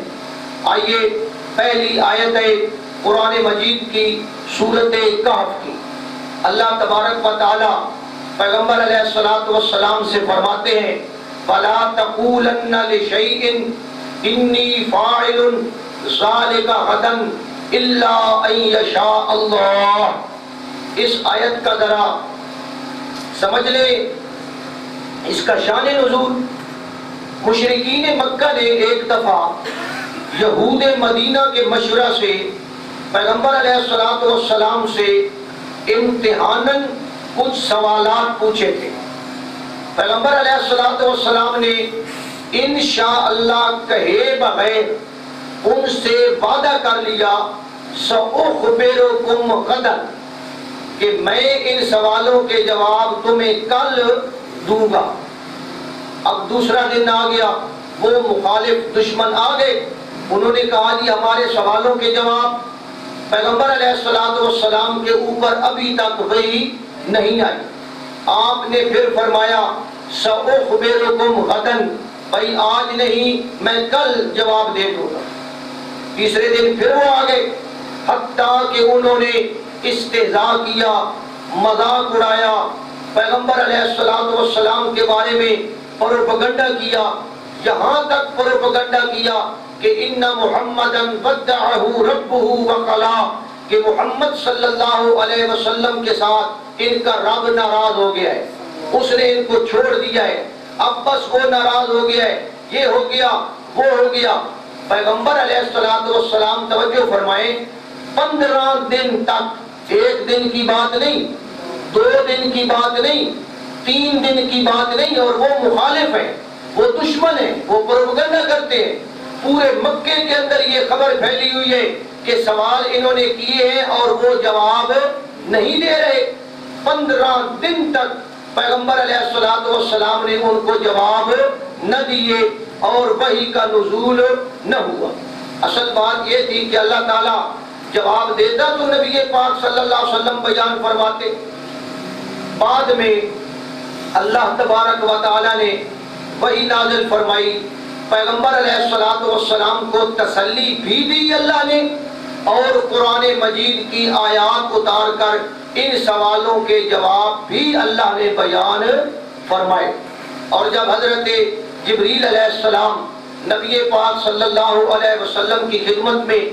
آئیے پہلی آیت ہے قرآن مجید کی سورۃ کہف کی۔ اللہ تبارک و تعالی پیغمبر علیہ الصلوۃ والسلام سے فرماتے ہیں فلا تقولن لشیء انی فاعل ذلک غدا الا ان یشاء اللہ. اس آیت کا ذرا سمجھ لیں اس کا شان نزول. مشرکین مکہ نے ایک دفعہ یہود مدینہ کے مشورہ سے پیغمبر علیہ الصلوۃ والسلام سے امتحاناً کچھ سوالات پوچھے تھے. پیغمبر علیہ الصلوۃ والسلام نے انشاءاللہ کہے بغیر ان سے وعدہ کر لیا سأخبرکم غدا کہ میں ان سوالوں کے جواب تمہیں کل دوں گا. اب دوسرا دن آ گیا, وہ مخالف دشمن آ گئے, انہوں نے کہا جی ہمارے سوالوں کے جواب. پیغمبر علیہ الصلوۃ والسلام کے اوپر ابھی تک وحی نہیں آئی. آپ نے پھر فرمایا سأخبرکم غدا, بھائی آج نہیں میں کل جواب دے دوں گا. تیسرے دن پھر وہ آ گئے, حتیٰ کہ انہوں نے استہزاء کیا, مذاق اڑایا, پیغمبر علیہ الصلوۃ والسلام کے بارے میں پروپیگنڈا کیا, یہاں تک پروپیگنڈا کیا کہ ان محمدًا ودعہ ربہ وقلا, کہ محمد صلی اللہ علیہ وسلم کے ساتھ ان کا رب ناراض ہو گیا ہے, اس نے ان کو چھوڑ دیا ہے, اب بس وہ ناراض ہو گیا ہے, یہ ہو گیا وہ ہو گیا. پیغمبر علیہ الصلوۃ والسلام توجہ فرمائیں 15 دن تک, ایک دن کی بات نہیں, 2 دن کی بات نہیں, 3 دن کی بات نہیں, اور وہ مخالف ہیں, وہ دشمن ہیں, وہ پروپیگنڈا کرتے ہیں. پورے مکے کے اندر یہ خبر پھیلی ہوئی ہے کہ سوال انہوں نے کیے ہیں اور وہ جواب نہیں دے رہے. 15 دن تک پیغمبر علیہ الصلوۃ والسلام نے ان کو جواب نہ دیے اور وحی کا نزول نہ ہوا. اصل بات یہ تھی کہ اللہ تعالیٰ جواب دیتا تو نبی پاک صلی اللہ علیہ وسلم بیان فرماتے. بعد میں اللہ تبارک و تعالیٰ نے وحی نازل فرمائی, پیغمبر علیہ الصلوۃ والسلام کو تسلی بھی دی اللہ نے, اور قرآن مجید کی آیات اتار کر ان سوالوں کے جواب بھی اللہ نے بیان فرمائے. اور جب حضرت جبریل علیہ السلام نبی پاک صلی اللہ علیہ وسلم کی خدمت میں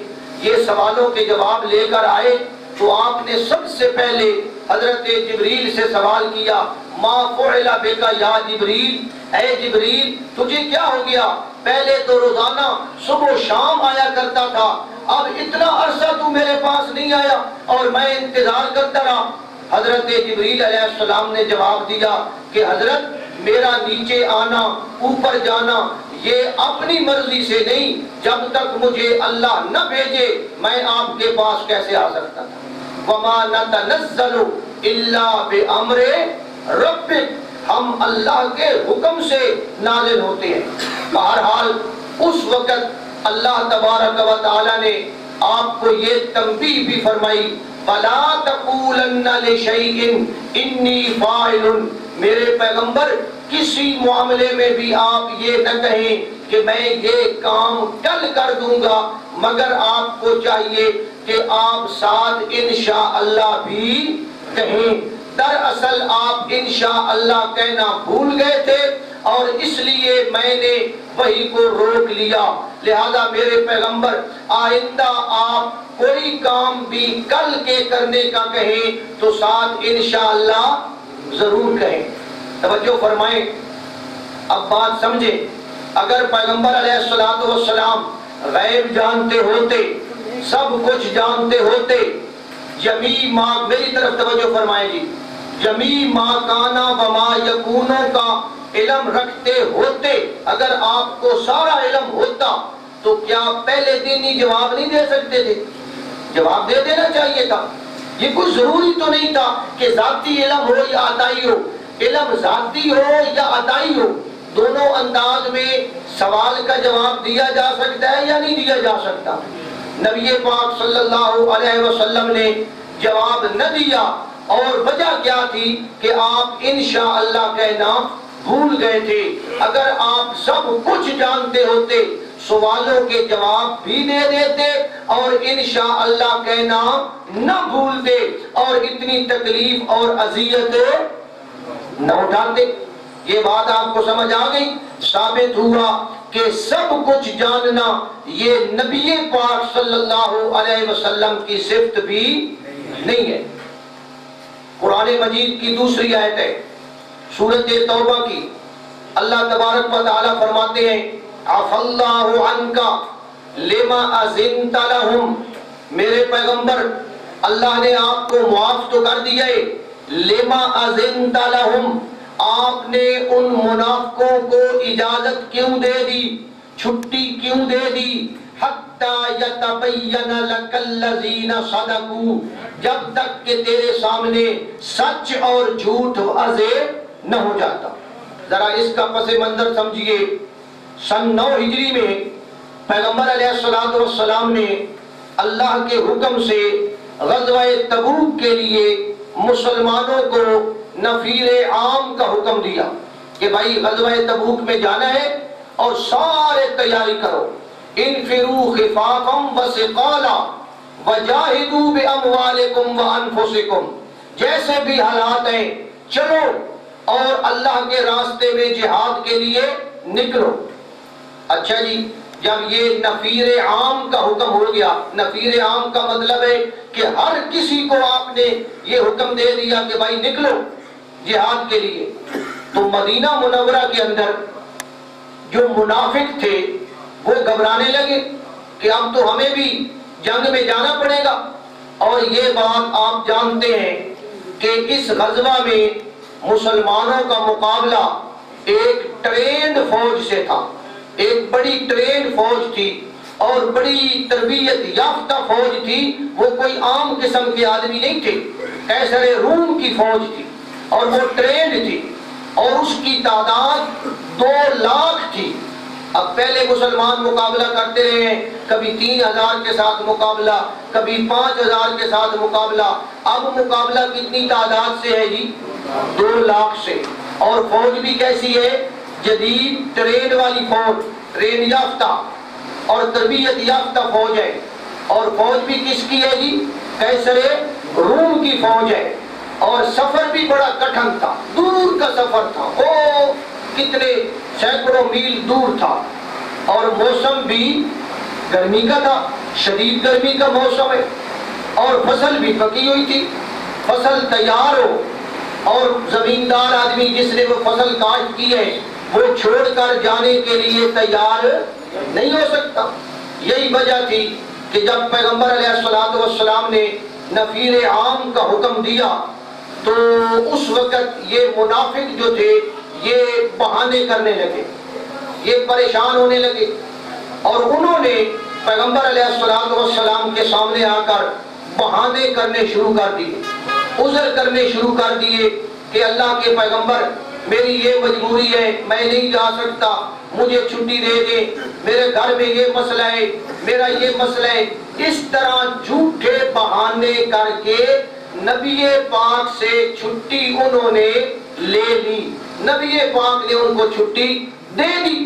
یہ سوالوں کے جواب لے کر آئے تو آپ نے سب سے پہلے حضرت جبریل سے سوال کیا ما فعل بک یا جبریل, اے جبریل تجھے کیا ہو گیا؟ پہلے تو روزانہ صبح و شام آیا کرتا تھا, اب اتنا عرصہ تو میرے پاس نہیں آیا اور میں انتظار کرتا رہا. حضرت جبریل علیہ السلام نے جواب دیا کہ حضرت میرا نیچے آنا اوپر جانا یہ اپنی مرضی سے نہیں, جب تک مجھے اللہ نہ بھیجے میں آپ کے پاس کیسے آ سکتا تھا. وما نتنزل الا بامر ربک, ہم اللہ کے حکم سے نازل ہوتے ہیں. بہرحال اس وقت اللہ تبارک و تعالی نے آپ کو یہ تنبیہ بھی فرمائی فلا تقولن لشیء انی فاعل, میرے پیغمبر کسی معاملے میں بھی آپ یہ نہ کہیں کہ میں یہ کام کل کر دوں گا, مگر آپ کو چاہیے کہ آپ ساتھ انشاءاللہ بھی کہیں. دراصل آپ انشاءاللہ کہنا بھول گئے تھے اور اس لیے میں نے وحی کو روک لیا. لہذا میرے پیغمبر آئندہ آپ کوئی کام بھی کل کے کرنے کا کہیں تو ساتھ انشاءاللہ ضرور کہیں. توجہ فرمائیں, اب بات سمجھیں. اگر پیغمبر علیہ الصلوۃ والسلام غیب جانتے ہوتے, سب کچھ جانتے ہوتے, جمیع ما, میری طرف توجہ فرمائیں جی, جمیع ما کانا وما یکونو کا علم رکھتے ہوتے, اگر آپ کو سارا علم ہوتا تو کیا پہلے دن ہی جواب نہیں دے سکتے تھے؟ جواب دے دینا چاہیے تھا. یہ کوئی ضروری تو نہیں تھا کہ ذاتی علم ہو یا عطائی ہو. علم ذاتی ہو یا عطائی ہو, دونوں انداز میں سوال کا جواب دیا جا سکتا ہے یا نہیں دیا جا سکتا. نبی پاک صلی اللہ علیہ وسلم نے جواب نہ دیا, اور وجہ کیا تھی کہ آپ انشاءاللہ کہنا بھول گئے تھے. اگر آپ سب کچھ جانتے ہوتے سوالوں کے جواب بھی دے دیتے اور انشاءاللہ کہنا نہ بھولتے, اور اتنی تکلیف اور اذیت نہ اٹھاتے۔ یہ بات آپ کو سمجھ آ گئی؟ ثابت ہوا کہ سب کچھ جاننا یہ نبی پاک صلی اللہ علیہ وسلم کی صفت بھی نہیں ہے۔ قرآن مجید کی دوسری آیت ہے سورۃ توبہ کی، اللہ تبارک و تعالیٰ فرماتے ہیں عفا اللہ عنک لما اذنت لہم، میرے پیغمبر اللہ نے آپ کو معاف تو کر دیا ہے، لما اذنت لہم، آپ نے ان منافقوں کو اجازت کیوں دے دی، چھٹی کیوں دے دی، حتی یتبین لک الذین صدقوا، جب تک کہ تیرے سامنے سچ اور جھوٹ واضح نہ ہو جاتا۔ ذرا اس کا پس منظر سمجھیے۔ سن 9 ہجری میں پیغمبر علیہ السلام نے اللہ کے حکم سے غزوہ تبوک کے لیے مسلمانوں کو نفیر عام کا حکم دیا کہ بھائی غزوہ تبوک میں جانا ہے اور سارے تیاری کرو، انفروا خفافا وثقالا وجاہدوا باموالکم وانفسکم، جیسے بھی حالات ہیں چلو اور اللہ کے راستے میں جہاد کے لیے نکلو۔ اچھا جی، جب یہ نفیر عام کا حکم ہو گیا، نفیر عام کا مطلب ہے کہ ہر کسی کو آپ نے یہ حکم دے دیا کہ بھائی نکلو جہاد کے لیے، تو مدینہ منورہ کے اندر جو منافق تھے وہ گھبرانے لگے کہ اب تو ہمیں بھی جنگ میں جانا پڑے گا۔ اور یہ بات آپ جانتے ہیں کہ اس غزوہ میں مسلمانوں کا مقابلہ ایک ٹرینڈ فوج سے تھا، ایک بڑی ٹرینڈ فوج تھی اور بڑی تربیت یافتہ فوج تھی، وہ کوئی عام قسم کے آدمی نہیں تھے، قیصر روم کی فوج تھی اور وہ ٹرینڈ تھی اور اس کی تعداد 2 لاکھ تھی۔ اب پہلے مسلمان مقابلہ کرتے رہے ہیں، کبھی 3000 کے ساتھ مقابلہ، کبھی 5000 کے ساتھ مقابلہ، اب مقابلہ کتنی تعداد سے ہے جی؟ 2 لاکھ سے۔ اور فوج بھی کیسی ہے؟ جدید ٹرین والی فوج، ٹرین یافتہ اور تربیت یافتہ فوج ہے۔ اور فوج بھی کس کی ہے جی؟ قیصر روم کی فوج ہے۔ اور سفر بھی بڑا کٹھن تھا، دور کا سفر تھا، او کتنے سینکڑوں میل دور تھا، اور موسم بھی گرمی کا تھا، شدید گرمی کا موسم ہے، اور فصل بھی پکی ہوئی تھی، فصل تیار ہو اور زمیندار آدمی جس نے وہ فصل کاشت کی ہے وہ چھوڑ کر جانے کے لیے تیار نہیں ہو سکتا۔ یہی وجہ تھی کہ جب پیغمبر علیہ السلام نے نفیر عام کا حکم دیا تو اس وقت یہ منافق جو تھے یہ بہانے کرنے لگے، یہ پریشان ہونے لگے، اور انہوں نے پیغمبر علیہ السلام کے سامنے آ کر بہانے کرنے شروع کر دیے، عذر کرنے شروع کر دیے کہ اللہ کے پیغمبر میری یہ مجبوری ہے، میں نہیں جا سکتا، مجھے چھٹی دے دیں، میرے گھر میں یہ مسئلہ ہے، میرا یہ مسئلہ ہے۔ اس طرح جھوٹے بہانے کر کے نبی پاک سے چھٹی انہوں نے لے لی، نبی پاک نے ان کو چھٹی دے دی۔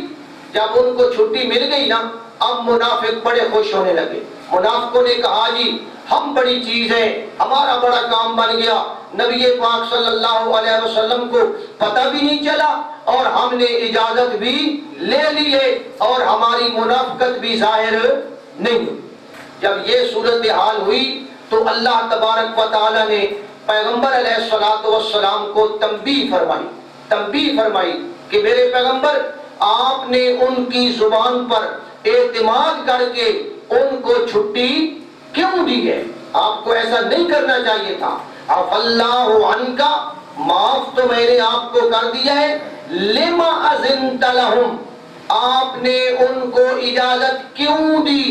جب ان کو چھٹی مل گئی نا، اب منافق بڑے خوش ہونے لگے۔ منافقوں نے کہا جی ہم بڑی چیز ہیں، ہمارا بڑا کام بن گیا، نبی پاک صلی اللہ علیہ وسلم کو پتہ بھی نہیں چلا اور ہم نے اجازت بھی لے لی ہے اور ہماری منافقت بھی ظاہر نہیں۔ جب یہ صورتحال ہوئی تو اللہ تبارک و تعالی نے پیغمبر علیہ السلام کو تنبیہ فرمائی کہ میرے پیغمبر آپ نے ان کی زبان پر اعتماد کر کے ان کو چھٹی کیوں دی ہے؟ آپ کو ایسا نہیں کرنا چاہیے تھا۔ عفا اللہ عنک، معاف تو میں نے آپ کو کر دیا ہے، لما اذنت لہم، آپ نے ان کو اجازت کیوں دی؟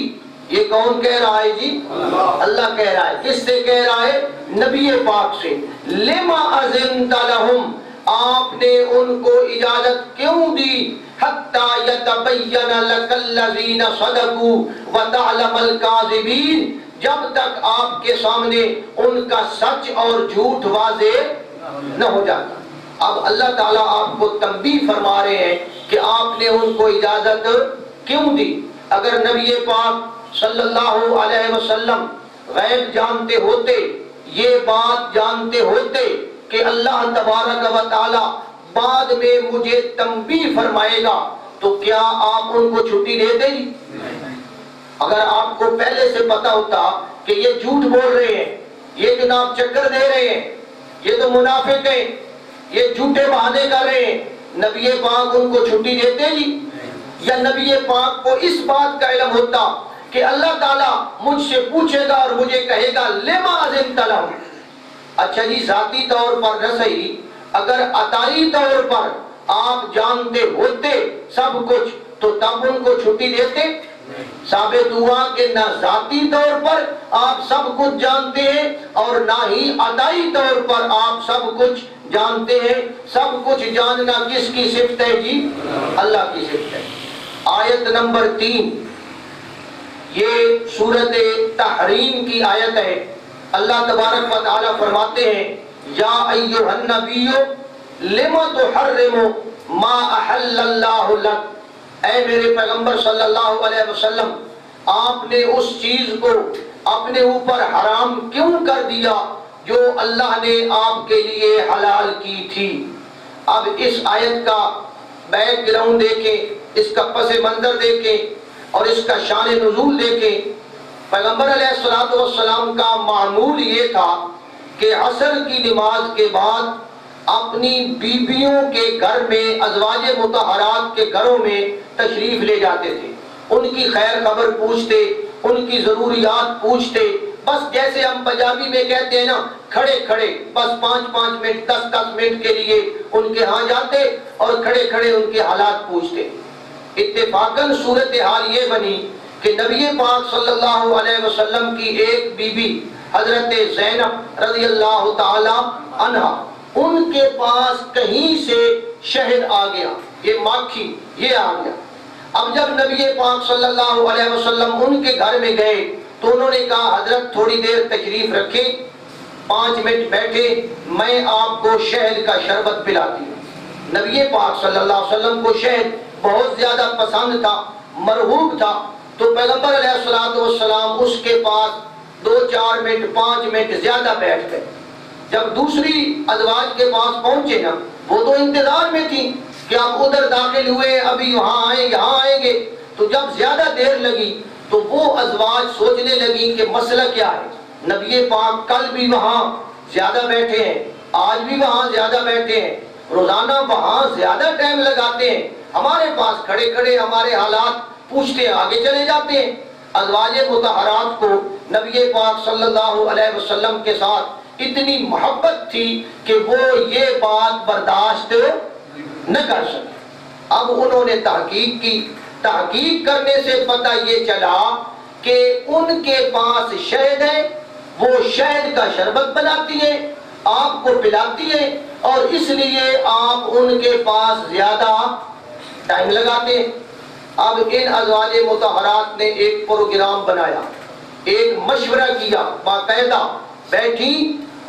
یہ کون کہہ رہا ہے جی؟ اللہ کہہ رہا ہے۔ کس سے کہہ رہا ہے؟ نبی پاک سے۔ لما اذنت لہم، آپ نے ان کو اجازت کیوں دی؟ حتی یتبین لک الذین صدقوا وتعلم الکاذبین، جب تک آپ کے سامنے ان کا سچ اور جھوٹ واضح نہ ہو جاتا۔ اب اللہ تعالیٰ آپ کو تنبیہ فرما رہے ہیں کہ آپ نے ان کو اجازت کیوں دی؟ اگر نبی پاک صلی اللہ علیہ وسلم غیب جانتے ہوتے، یہ بات جانتے ہوتے کہ اللہ تبارک و تعالی بعد میں مجھے تنبیہ فرمائے گا تو کیا آپ ان کو چھٹی دے دیں گی؟ اگر آپ کو پہلے سے پتا ہوتا کہ یہ جھوٹ بول رہے ہیں، یہ جناب چکر دے رہے ہیں، یہ تو منافق ہیں، یہ جھوٹے بہانے کر رہے ہیں، نبی پاک ان کو چھٹی دیتے جی؟ یا نبی پاک کو اس بات کا علم ہوتا کہ اللہ تعالیٰ مجھ سے پوچھے گا اور مجھے کہے گا لما اذنت لهم؟ اچھا جی، ذاتی طور پر نہ صحیح، اگر عطائی طور پر آپ جانتے ہوتے سب کچھ تو تب ان کو چھٹی دیتے؟ ثابت ہوا کہ نہ ذاتی طور پر آپ سب کچھ جانتے ہیں اور نہ ہی عطائی طور پر آپ سب کچھ جانتے ہیں۔ سب کچھ جاننا کس کی صفت ہے جی؟ اللہ کی صفت ہے۔ آیت نمبر 3، یہ سورۃ تحریم کی آیت ہے۔ اللہ تبارک و تعالی فرماتے ہیں یا ایھا النبی لم تحرم ما احل اللہ لک، اے میرے پیغمبر صلی اللہ علیہ وسلم، آپ نے اس چیز کو اپنے اوپر حرام کیوں کر دیا جو اللہ نے آپ کے لیے حلال کی تھی؟ اب اس آیت کا بیک گراؤنڈ دیکھیں، اس کا پس منظر دیکھیں اور اس کا شان نزول دیکھیں۔ پیغمبر علیہ السلام کا معمول یہ تھا کہ عصر کی نماز کے بعد اپنی بیویوں کے گھر میں، ازواج مطہرات کے گھروں میں تشریف لے جاتے تھے، ان کی خیر خبر پوچھتے، ان کی ضروریات پوچھتے، بس جیسے ہم پنجابی میں کہتے ہیں نا کھڑے کھڑے، بس 5 منٹ 10 منٹ کے لیے ان کے ہاں جاتے اور کھڑے کھڑے ان کے حالات پوچھتے۔ اتفاقاً صورتحال یہ بنی کہ نبی پاک صلی اللہ علیہ وسلم کی ایک بی بی حضرت زینب رضی اللہ تعالی عنہا، ان کے پاس کہیں سے شہد آ گیا، یہ ماکھی یہ آ گیا۔ اب جب نبی پاک صلی اللہ علیہ وسلم ان کے گھر میں گئے تو انہوں نے کہا حضرت تھوڑی دیر تشریف رکھیں، 5 منٹ بیٹھے، میں آپ کو شہد کا شربت پلاتی ہوں۔ نبی پاک صلی اللہ علیہ وسلم کو شہد بہت زیادہ پسند تھا، مرغوب تھا، تو پیغمبر علیہ السلام اس کے پاس 2-4 منٹ 5 منٹ زیادہ بیٹھ گئے۔ جب دوسری ازواج کے پاس پہنچے نا، وہ تو انتظار میں تھی کہ آپ ادھر داخل ہوئے، ابھی وہاں آئیں یہاں آئیں گے، تو جب زیادہ دیر لگی تو وہ ازواج سوچنے لگی کہ مسئلہ کیا ہے، نبی پاک کل بھی وہاں زیادہ بیٹھے ہیں، آج بھی وہاں زیادہ بیٹھے ہیں، روزانہ وہاں زیادہ ٹائم لگاتے ہیں، ہمارے پاس کھڑے کھڑے ہمارے حالات پوچھتے آگے چلے جاتے ہیں۔ ازواج مطہرات کو نبی پاک صلی اللہ علیہ وسلم کے ساتھ اتنی محبت تھی کہ وہ یہ بات برداشت نہ کر سکے۔ اب انہوں نے تحقیق کی، تحقیق کرنے سے پتہ یہ چلا کہ ان کے پاس شہد ہے، وہ شہد کا شربت بناتی ہیں، آپ کو پلاتی ہیں، اور اس لیے آپ ان کے پاس زیادہ ٹائم لگاتے ہیں۔ اب ان ازواج مطہرات نے ایک پروگرام بنایا، ایک مشورہ کیا، باقاعدہ بیٹھی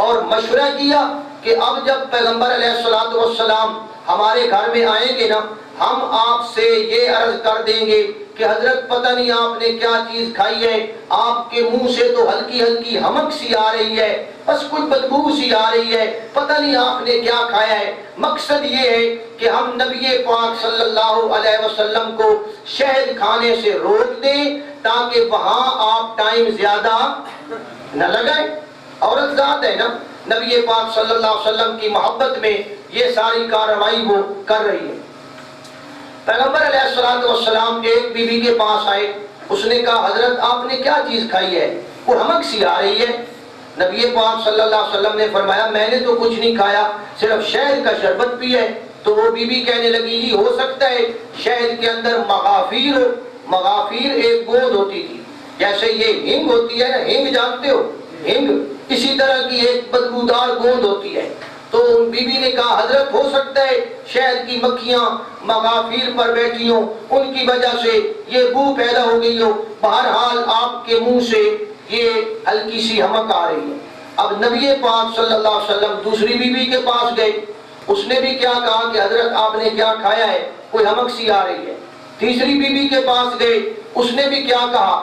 اور مشورہ کیا کہ اب جب پیغمبر علیہ السلام ہمارے گھر میں آئیں گے نا، ہم آپ سے یہ عرض کر دیں گے کہ حضرت پتہ نہیں آپ نے کیا چیز کھائی ہے، آپ کے منہ سے تو ہلکی ہلکی ہمک سی آ رہی ہے، بس کوئی بدبو سی آ رہی ہے، پتہ نہیں آپ نے کیا کھایا ہے۔ مقصد یہ ہے کہ ہم نبی پاک صلی اللہ علیہ وسلم کو شہد کھانے سے روک دیں تاکہ وہاں آپ ٹائم زیادہ نہ لگائیں۔ عورت ذات ہے نا، نبی پاک صلی اللہ علیہ وسلم کی محبت میں یہ ساری کارروائی وہ کر رہی ہے۔ پیغمبر علیہ السلام ایک بی بی کے پاس آئے، اس نے کہا حضرت آپ نے کیا چیز کھائی ہے، وہ ہمک سی آ رہی ہے۔ نبی پاک صلی اللہ علیہ وسلم نے فرمایا میں نے تو کچھ نہیں کھایا، صرف شہد کا شربت پیا ہے۔ تو وہ بی بی کہنے لگی جی ہو سکتا ہے شہد کے اندر مغافیر ہو۔ مغافیر ایک گوند ہوتی تھی، جیسے یہ ہنگ ہوتی ہے نا، ہنگ جانتے ہو، ہنگ اسی طرح کی ایک بدبودار گوند ہوتی ہے۔ تو بی بی نے کہا حضرت ہو سکتا ہے شہد کی مکھیاں مغافیر پر بیٹھی ہوں، ان کی وجہ سے یہ بو پیدا ہو گئی ہو، بہرحال آپ کے منہ سے یہ ہلکی سی ہمک آ رہی ہے۔ اب نبی پاک صلی اللہ علیہ وسلم دوسری بی بی کے پاس گئے، اس نے بھی کیا کہا کہ حضرت آپ نے کیا کھایا ہے، کوئی ہمک سی آ رہی ہے۔ تیسری بی بی کے پاس گئے، اس نے بھی کیا کہا۔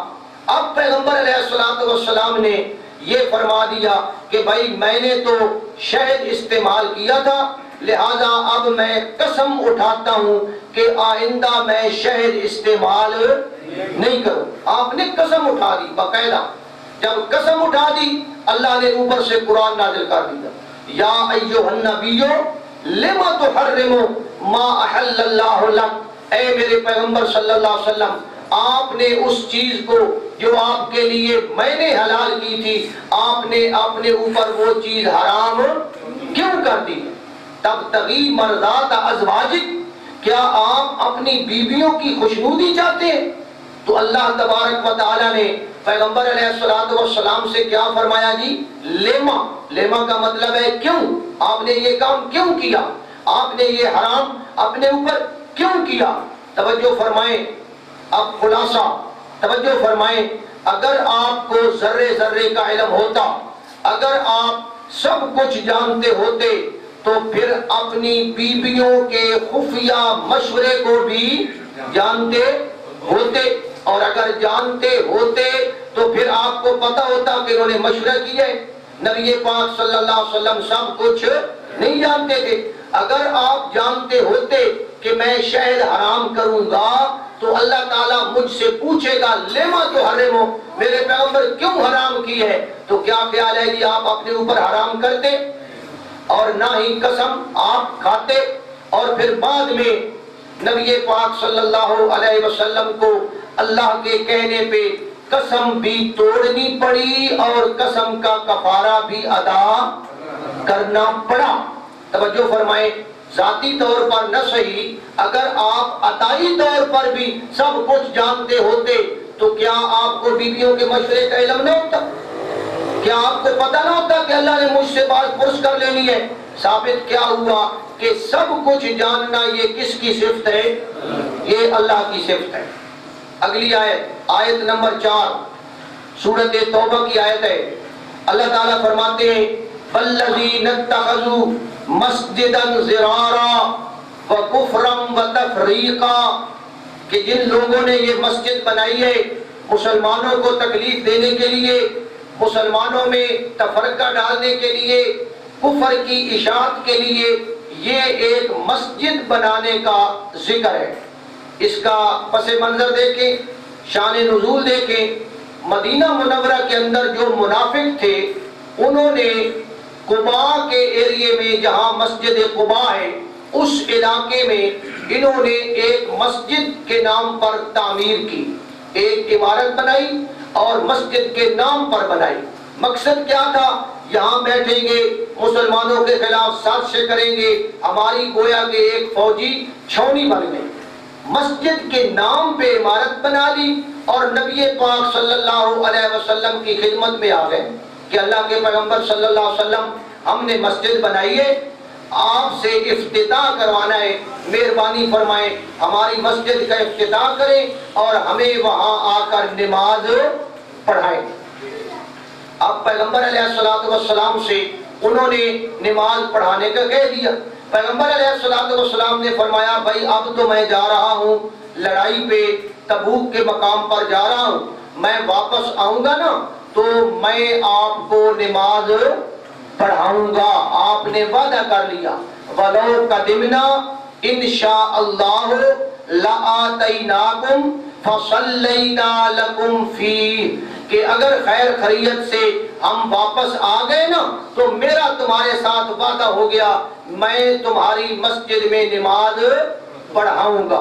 اب پیغمبر علیہ السلام نے یہ فرما دیا کہ بھائی میں نے تو شہد استعمال کیا تھا، لہذا اب میں قسم اٹھاتا ہوں کہ آئندہ میں شہد استعمال نہیں کروں۔ آپ نے قسم اٹھا دی باقاعدہ۔ جب قسم اٹھا دی اللہ نے اوپر سے قرآن نازل کر دیا، یا ایھا النبی لما تحرم ما احل اللہ لک، اے میرے پیغمبر صلی اللہ علیہ وسلم آپ نے اس چیز کو جو آپ کے لیے میں نے حلال کی تھی آپ نے اپنے اوپر وہ چیز حرام کیوں کر دی؟ تبتغی مرضات ازواجک، کیا آپ اپنی بیویوں کی خوشنودی چاہتے ہیں؟ تو اللہ تبارک و تعالی نے پیغمبر علیہ السلام سے کیا فرمایا جی؟ لیما، لیما کا مطلب ہے کیوں؟ آپ نے یہ کام کیوں کیا؟ آپ نے یہ حرام اپنے اوپر کیوں کیا؟ توجہ فرمائیں، اب خلاصہ توجہ فرمائیں، اگر آپ کو ذرے ذرے کا علم ہوتا، اگر آپ سب کچھ جانتے ہوتے تو پھر اپنی بیویوں کے خفیہ مشورے کو بھی جانتے ہوتے، اور اگر جانتے ہوتے تو پھر آپ کو پتا ہوتا کہ انہوں نے مشورہ کیا ہے۔ نبی پاک صلی اللہ علیہ وسلم سب کچھ نہیں جانتے تھے۔ اگر آپ جانتے ہوتے کہ میں شہد حرام کروں گا تو اللہ تعالیٰ مجھ سے پوچھے گا لما تحرمو، میرے پیغمبر کیوں حرام کی ہے؟ تو کیا خیال ہے جی آپ اپنے اوپر حرام کرتے اور نہ ہی قسم آپ کھاتے؟ اور پھر بعد میں نبی پاک صلی اللہ علیہ وسلم کو اللہ کے کہنے پہ قسم بھی توڑنی پڑی اور قسم کا کفارہ بھی ادا کرنا پڑا۔ توجہ فرمائیں، ذاتی طور پر نہ صحیح، اگر آپ عطائی طور پر بھی سب کچھ جانتے ہوتے تو کیا آپ کو بیویوں کے مشورے کا علم نہ ہوتا؟ کیا آپ کو پتہ نہ ہوتا کہ اللہ نے مجھ سے بات پرس کر لینی ہے؟ ثابت کیا ہوا کہ سب کچھ جاننا یہ کس کی صفت ہے؟ یہ اللہ کی صفت ہے۔ اگلی آیت، آیت نمبر 4 سورۃ توبہ کی آیت ہے۔ اللہ تعالیٰ فرماتے ہیں وَالَّذِينَ اتَّخَذُوا مَسْجِدًا ضِرَارًا وَكُفْرًا وَتَفْرِيقًا، کہ جن لوگوں نے یہ مسجد بنائی ہے مسلمانوں کو تکلیف دینے کے لیے، مسلمانوں میں تفرقہ ڈالنے کے لیے، کفر کی اشاعت کے لیے، یہ ایک مسجد بنانے کا ذکر ہے۔ اس کا پس منظر دیکھیں، شان نزول دیکھیں۔ مدینہ منورہ کے اندر جو منافق تھے انہوں نے قباء کے ایریے میں جہاں مسجد قباء ہے اس علاقے میں انہوں نے ایک مسجد کے نام پر تعمیر کی، ایک عمارت بنائی اور مسجد کے نام پر بنائی۔ مقصد کیا تھا؟ یہاں بیٹھیں گے، مسلمانوں کے خلاف سازشیں کریں گے، ہماری گویا کہ ایک فوجی چھاؤنی بن گئی۔ مسجد کے نام پہ عمارت بنا لی اور نبی پاک صلی اللہ علیہ وسلم کی خدمت میں آ گئے کہ اللہ کے پیغمبر صلی اللہ علیہ وسلم ہم نے مسجد بنائی ہے، آپ سے افتتاح کروانا ہے، مہربانی فرمائیں ہماری مسجد کا افتتاح کریں اور ہمیں وہاں آ کر نماز پڑھائیں۔ اب پیغمبر علیہ السلام سے انہوں نے نماز پڑھانے کا کہہ دیا۔ پیغمبر علیہ السلام نے فرمایا بھائی اب تو میں جا رہا ہوں لڑائی پہ، تبوک کے مقام پر جا رہا ہوں، میں واپس آؤں گا نا تو میں آپ کو نماز پڑھاؤں گا۔ آپ نے وعدہ کر لیا وَلَوْ قَدِمْنَا إِنْ شَاءَ اللَّهُ لَآتَيْنَاكُمْ فَصَلَّيْنَا لَكُمْ فِيهِ، کہ اگر خیر خیریت سے ہم واپس آ گئے نا تو میرا تمہارے ساتھ وعدہ ہو گیا، میں تمہاری مسجد میں نماز پڑھاؤں گا۔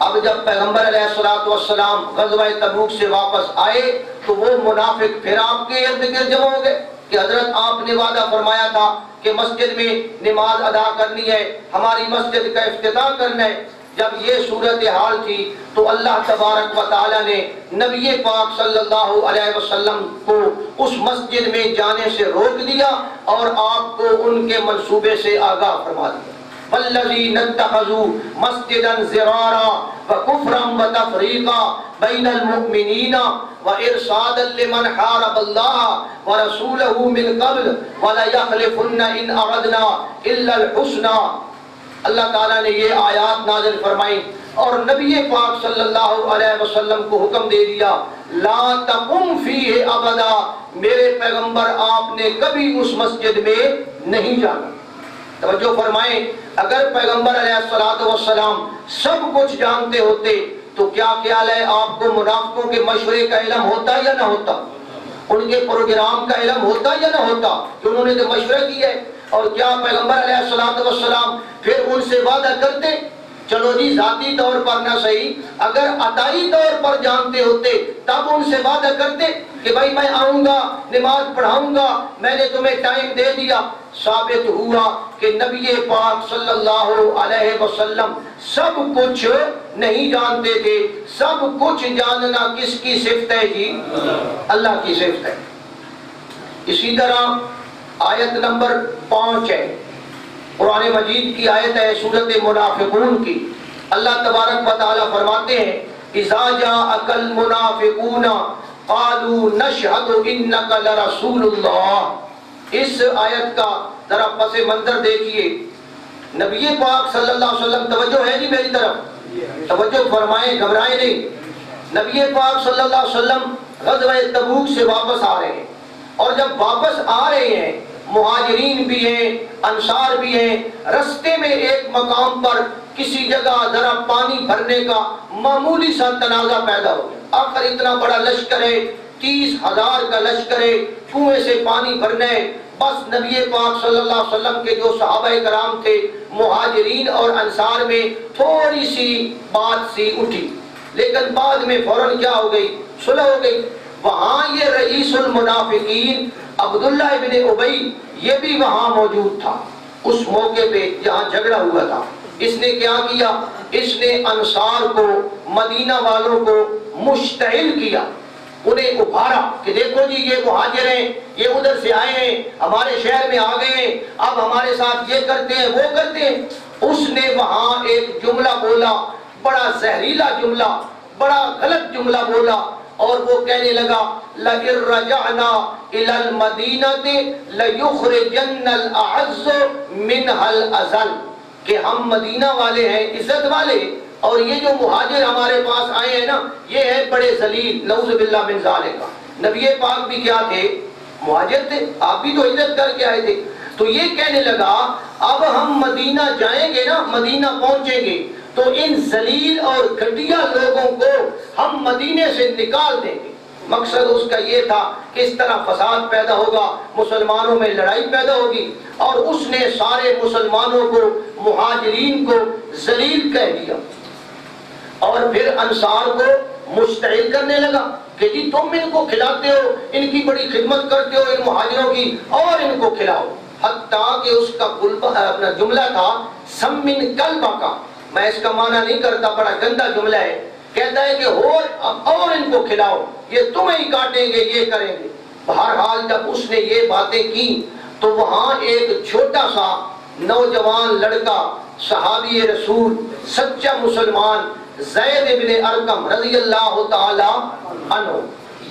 اب جب پیغمبر علیہ السلام غزوہ تبوک سے واپس آئے تو وہ منافق پھر آپ کے ارد گرد جمع ہو گئے کہ حضرت آپ نے وعدہ فرمایا تھا کہ مسجد میں نماز ادا کرنی ہے، ہماری مسجد کا افتتاح کرنا ہے۔ جب یہ صورتحال تھی تو اللہ تبارک و تعالی نے نبی پاک صلی اللہ علیہ وسلم کو اس مسجد میں جانے سے روک دیا اور آپ کو ان کے منصوبے سے آگاہ فرما دیا۔ وَالَّذِينَ اتَّخَذُوا مَسْجِدًا ضِرَارًا وَكُفْرًا وَتَفْرِيقًا بَيْنَ الْمُؤْمِنِينَ وَإِرْصَادًا لِمَنْ حَارَبَ اللَّهَ وَرَسُولَهُ مِنْ قَبْلُ وَلَيَحْلِفُنَّ إِنْ أَرَدْنَا إِلَّا الْحُسْنَى۔ اللہ تعالیٰ نے یہ آیات نازل فرمائی اور نبی پاک صلی اللہ علیہ وسلم کو حکم دے دیا لا تقم فیہ ابدا، میرے پیغمبر آپ نے کبھی اس مسجد میں نہیں جانا۔ توجہ فرمائیں، اگر پیغمبر علیہ السلام سب کچھ جانتے ہوتے تو کیا خیال ہے آپ کو منافقوں کے مشورے کا علم ہوتا یا نہ ہوتا؟ ان کے پروگرام کا علم ہوتا یا نہ ہوتا کہ انہوں نے تو مشورہ کیا ہے؟ اور کیا پیغمبر علیہ السلام پھر ان سے وعدہ کرتے؟ چلو جی ذاتی طور پر نہ صحیح، اگر عطائی طور پر جانتے ہوتے تب ان سے وعدہ کرتے کہ بھائی میں آؤں گا، نماز پڑھاؤں گا، میں نے تمہیں ٹائم دے دیا۔ ثابت ہوا کہ نبی پاک صلی اللہ علیہ وسلم سب کچھ نہیں جانتے تھے۔ سب کچھ جاننا کس کی صفت ہے جی؟ اللہ کی صفت ہے۔ اسی طرح آیت نمبر 5 ہے، قرآن مجید کی آیت ہے سورۃ منافقون کی۔ اللہ تبارک و تعالیٰ فرماتے ہیں اذا جاءک المنافقون قالوا نشہد انک لرسول اللہ۔ اس آیت کا ذرا پس منظر دیکھیے، نبی پاک صلی اللہ علیہ وسلم، توجہ ہے جی میری طرف، توجہ فرمائیں، گھبرائیں نہیں۔ نبی پاک صلی اللہ علیہ وسلم غزوہ تبوک سے واپس آ رہے ہیں، اور جب واپس آ رہے ہیں مہاجرین بھی ہیں، انصار بھی ہیں، رستے میں ایک مقام پر کسی جگہ ذرا پانی بھرنے کا معمولی سا تنازع پیدا ہو گیا۔ آخر اتنا بڑا لشکر ہے، 30,000 کا لشکر ہے، کنویں سے پانی بھرنا ہے۔ بس نبی پاک صلی اللہ علیہ وسلم کے جو صحابہ کرام تھے مہاجرین اور انصار میں تھوڑی سی بات سی اٹھی، لیکن بعد میں فوراً کیا ہو گئی؟ صلح ہو گئی۔ وہاں یہ رئیس المنافقین عبداللہ ابن ابی یہ بھی وہاں موجود تھا اس موقع پہ جہاں جھگڑا ہوا تھا۔ اس نے کیا کیا؟ اس نے انصار کو، مدینہ والوں کو مشتعل کیا، انہیں ابھارا کہ دیکھو جی یہ مہاجر ہیں، یہ ادھر سے آئے ہیں، ہمارے شہر میں آ گئے ہیں، اب ہمارے ساتھ یہ کرتے ہیں وہ کرتے ہیں۔ اس نے وہاں ایک جملہ بولا، بڑا زہریلا جملہ، بڑا غلط جملہ بولا، اور وہ کہنے لگا لَئِن رَجَعْنَا إِلَى الْمَدِينَةِ لَيُخْرِجَنَّ الْأَعَزُّ مِنْهَا الْأَذَلَّ، کہ ہم مدینہ والے ہیں، عزت والے، اور یہ جو مہاجر ہمارے پاس آئے ہیں نا یہ ہے بڑے ذلیل، نعوذ باللہ من ذالک۔ نبی پاک بھی کیا تھے؟ مہاجر تھے، آپ بھی تو عزت کر کے آئے تھے۔ تو یہ کہنے لگا اب ہم مدینہ جائیں گے نا، مدینہ پہنچیں گے تو ان ذلیل اور گھٹیا لوگوں کو ہم مدینے سے نکال دیں گے۔ مقصد اس کا یہ تھا کہ اس طرح فساد پیدا ہوگا، مسلمانوں میں لڑائی پیدا ہوگی، اور اس نے سارے مسلمانوں کو، مہاجرین کو ذلیل کہہ دیا، اور پھر انصار کو مشتعل کرنے لگا کہ جی تم ان کو کھلاتے ہو، ان کی بڑی خدمت کرتے ہو ان مہاجروں کی، اور ان کو کھلاؤ۔ حتیٰ کہ اس کا اپنا جملہ تھا سمن کلبہ کا، میں اس کا معنی نہیں کرتا، بڑا گندا جملہ ہے، کہتا ہے کہ اور ان کو کھلاؤ، یہ تمہیں ہی کاٹیں گے، یہ کریں گے۔ بہرحال جب اس نے یہ باتیں کی تو وہاں ایک چھوٹا سا نوجوان لڑکا، صحابی رسول، سچا مسلمان، زید ابن ارقم رضی اللہ تعالی عنہ،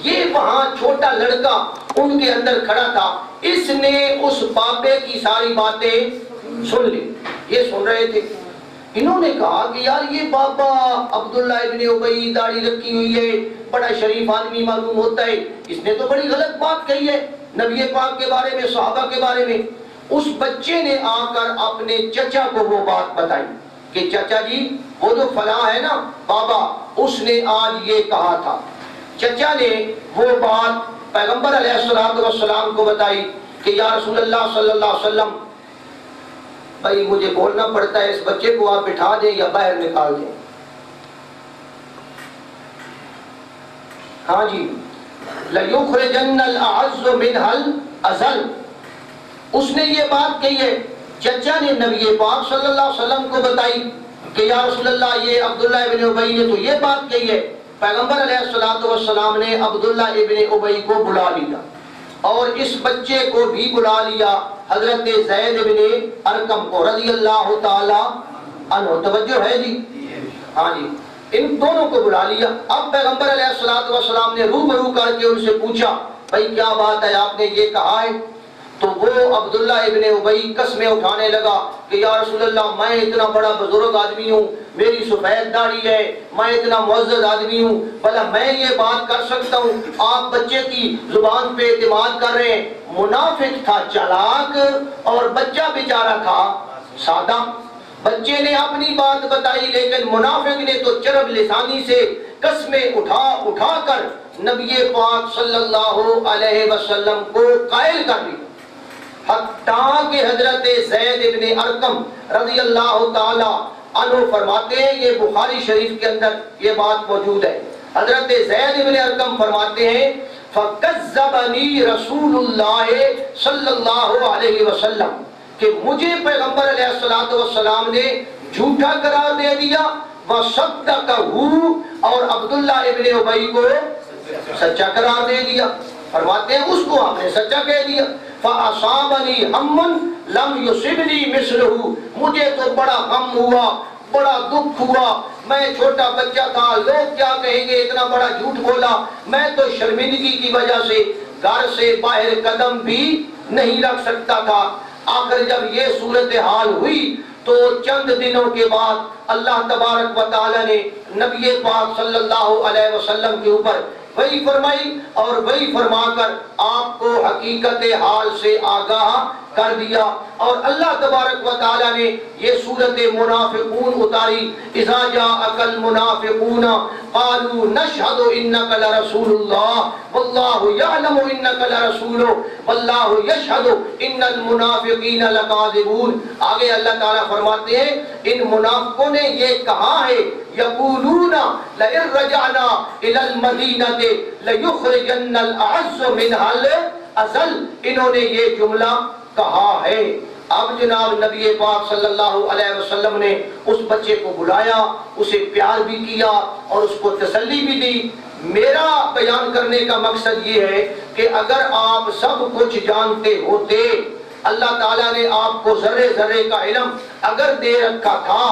یہ وہاں چھوٹا لڑکا ان کے اندر کھڑا تھا۔ اس نے اس بابے کی ساری باتیں سن لی، یہ سن رہے تھے۔ انہوں نے کہا کہ یار یہ بابا عبداللہ ابن ابی داڑھی رکھی ہوئی ہے، بڑا شریف آدمی معلوم ہوتا ہے، اس نے تو بڑی غلط بات کہی ہے نبی پاک کے بارے میں، صحابہ کے بارے میں۔ اس بچے نے آ کر اپنے چچا کو وہ بات بتائی کہ چچا جی وہ جو فلاں ہے نا بابا، اس نے آج یہ کہا تھا۔ چچا نے وہ بات پیغمبر علیہ السلام کو بتائی کہ یا رسول اللہ صلی اللہ علیہ وسلم، بھائی مجھے بولنا پڑتا ہے، اس بچے کو آپ بٹھا دیں یا باہر نکال دیں۔ ہاں جی، لَيُخْرِجَنَّ الْأَعَزُّ مِنْهَا الْأَذَلَّ، اس نے یہ بات کہی ہے۔ چچا نے نبی پاک صلی اللہ علیہ وسلم کو بتائی کہ یا رسول اللہ یہ عبداللہ ابن ابی نے تو یہ بات کہی ہے۔ پیغمبر علیہ السلام نے عبداللہ ابن ابی کو بلا لیا اور اس بچے کو بھی بلا لیا، حضرت زید بن ارقم کو رضی اللہ تعالی عنہ۔ توجہ ہے جی؟ ہاں جی، ان دونوں کو بلا لیا۔ اب پیغمبر علیہ السلام نے روبرو کر کے ان سے پوچھا بھائی کیا بات ہے، آپ نے یہ کہا ہے؟ تو وہ عبداللہ ابن ابی قسمیں اٹھانے لگا کہ یا رسول اللہ میں اتنا بڑا بزرگ آدمی ہوں، میری سفید داڑھی ہے، میں اتنا معزز آدمی ہوں، بھلا میں یہ بات کر سکتا ہوں؟ آپ بچے کی زبان پہ اعتماد کر رہے ہیں۔ منافق تھا چالاک اور بچہ بیچارہ تھا سادہ۔ بچے نے اپنی بات بتائی لیکن منافق نے تو چرب لسانی سے قسمیں اٹھا اٹھا کر نبی پاک صلی اللہ علیہ وسلم کو قائل کر دی، حتیٰ کہ حضرت زید ابن ارقم رضی اللہ تعالی عنہ فرماتے ہیں، یہ بخاری شریف کے اندر یہ بات موجود ہے، حضرت زید ابن ارقم فرماتے ہیں فَكَذَّبَنِي رسول اللہ صلی اللہ علیہ وسلم، کہ مجھے پیغمبر علیہ السلام نے جھوٹا قرار دے دیا، وَصَدَّقَهُ، اور عبداللہ ابن ابی کو سچا قرار دے دیا۔ فرماتے ہیں اس کو آپ نے سچا کہہ دیا۔ فَأَصَابَنِي هَمٌّ لَمْ يُصِبْنِي مِثْلُهُ، مجھے تو بڑا غم ہوا، بڑا دکھ ہوا، میں چھوٹا بچہ تھا، لوگ کیا کہیں گے اتنا بڑا جھوٹ بولا، میں تو شرمندگی کی وجہ سے گھر سے باہر قدم بھی نہیں رکھ سکتا تھا۔ آخر جب یہ صورتحال ہوئی تو چند دنوں کے بعد اللہ تبارک و تعالی نے نبی پاک صلی اللہ علیہ وسلم کے اوپر وہی فرمائی اور وہی فرما کر آپ کو حقیقت حال سے آگاہ کر دیا، اور اللہ تبارک و تعالی نے یہ سورت منافقون اتاری، اذا جاءک المنافقون قالوا نشهد انک لرسول اللہ واللہ یعلم انک لرسول واللہ یشہد ان المنافقین لکاذبون۔ آگے اللہ تعالیٰ فرماتے ہیں ان منافقوں نے یہ کہا ہے، یقولون لئن رجعنا الى المدینہ لیخرجن الاعز منها الاذل، انہوں نے یہ جملہ کہا ہے۔ اب جناب نبی پاک صلی اللہ علیہ وسلم نے اس بچے کو بلایا، اسے پیار بھی کیا اور اس کو تسلی بھی دی۔ میرا بیان کرنے کا مقصد یہ ہے کہ اگر آپ سب کچھ جانتے ہوتے، اللہ تعالیٰ نے آپ کو ذرے ذرے کا علم اگر دے رکھا تھا،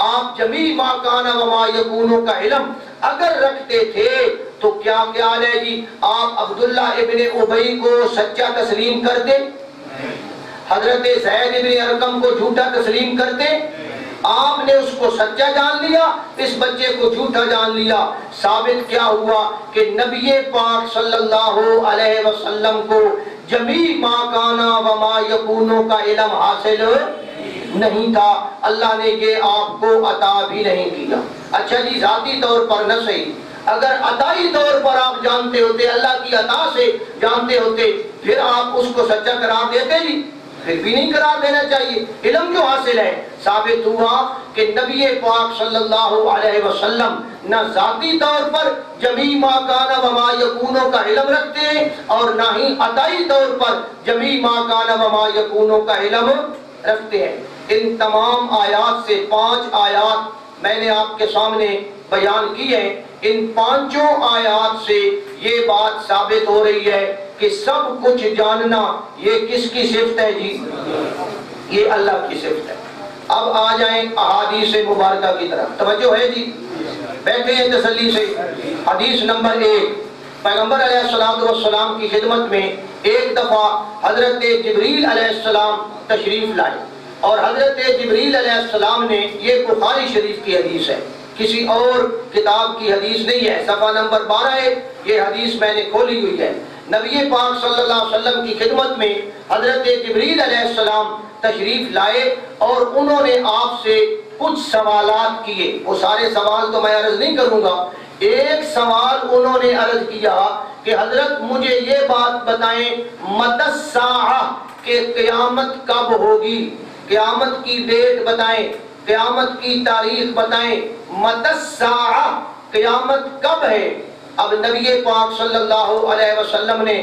آپ جمیع ما کان و ما یکون کا علم اگر رکھتے تھے تو کیا خیال ہے جی آپ عبداللہ ابن ابی کو سچا تسلیم کرتے؟ حضرت زید ابن ارقم کو جھوٹا تسلیم کرتے؟ آپ نے اس کو سچا جان لیا، اس بچے کو جھوٹا جان لیا۔ ثابت کیا ہوا کہ نبی پاک صلی اللہ علیہ وسلم کو جمیع ما کانا و ما یکونوں کا علم حاصل نہیں تھا، اللہ نے یہ آپ کو عطا بھی نہیں کیا۔ اچھا جی ذاتی طور پر نہ صحیح، اگر عطائی طور پر آپ جانتے ہوتے، اللہ کی عطا سے جانتے ہوتے، پھر آپ اس کو سچا قرار دیتے جی؟ پھر بھی نہیں قرار دینا چاہیے۔ علم جو حاصل ہے، ثابت ہوا کہ نبی پاک صلی اللہ علیہ وسلم نہ ذاتی طور پر جمیع ما کان و ما یکونوں کا علم رکھتے ہیں اور نہ ہی عطائی طور پر جمیع ما کان و ما یکونوں کا علم رکھتے ہیں۔ ان تمام آیات سے 5 آیات میں نے آپ کے سامنے بیان کی ہے، ان 5 آیات سے یہ بات ثابت ہو رہی ہے کہ سب کچھ جاننا یہ کس کی صفت ہے جی؟ یہ اللہ کی صفت ہے۔ اب آ جائیں احادیث مبارکہ کی طرف، توجہ ہے جی؟ بیٹھے ہیں تسلی سے۔ حدیث نمبر 1، پیغمبر علیہ السلام کی خدمت میں ایک دفعہ حضرت جبریل علیہ السلام تشریف لائے، اور حضرت جبریل علیہ السلام نے، یہ بخاری شریف کی حدیث ہے، کسی اور کتاب کی حدیث نہیں ہے، صفحہ نمبر 12 ہے، یہ حدیث میں نے کھولی ہوئی ہے۔ نبی پاک صلی اللہ علیہ وسلم کی خدمت میں حضرت جبریل علیہ السلام تشریف لائے اور انہوں نے آپ سے کچھ سوالات کیے۔ وہ سارے سوال تو میں عرض نہیں کروں گا، ایک سوال انہوں نے عرض کیا کہ حضرت مجھے یہ بات بتائیں متی الساعہ کہ قیامت کب ہوگی، قیامت کی ڈیٹ بتائیں، قیامت کی تاریخ بتائیں، متی الساعہ قیامت کب ہے؟ اب نبی پاک صلی اللہ علیہ وسلم نے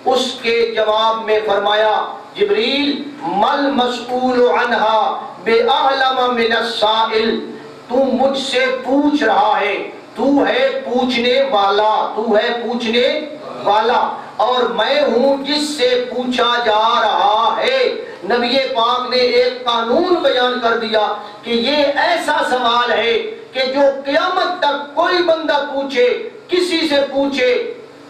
اس کے جواب میں فرمایا، جبریل مل مسئول عنہا بے اعلم من السائل، تو مجھ سے پوچھ رہا ہے، تو ہے پوچھنے والا، تو ہے پوچھنے والا، اور میں ہوں جس سے پوچھا جا رہا ہے۔ نبی پاک نے ایک قانون بیان کر دیا کہ یہ ایسا سوال ہے کہ جو قیامت تک کوئی بندہ پوچھے، کسی سے پوچھے،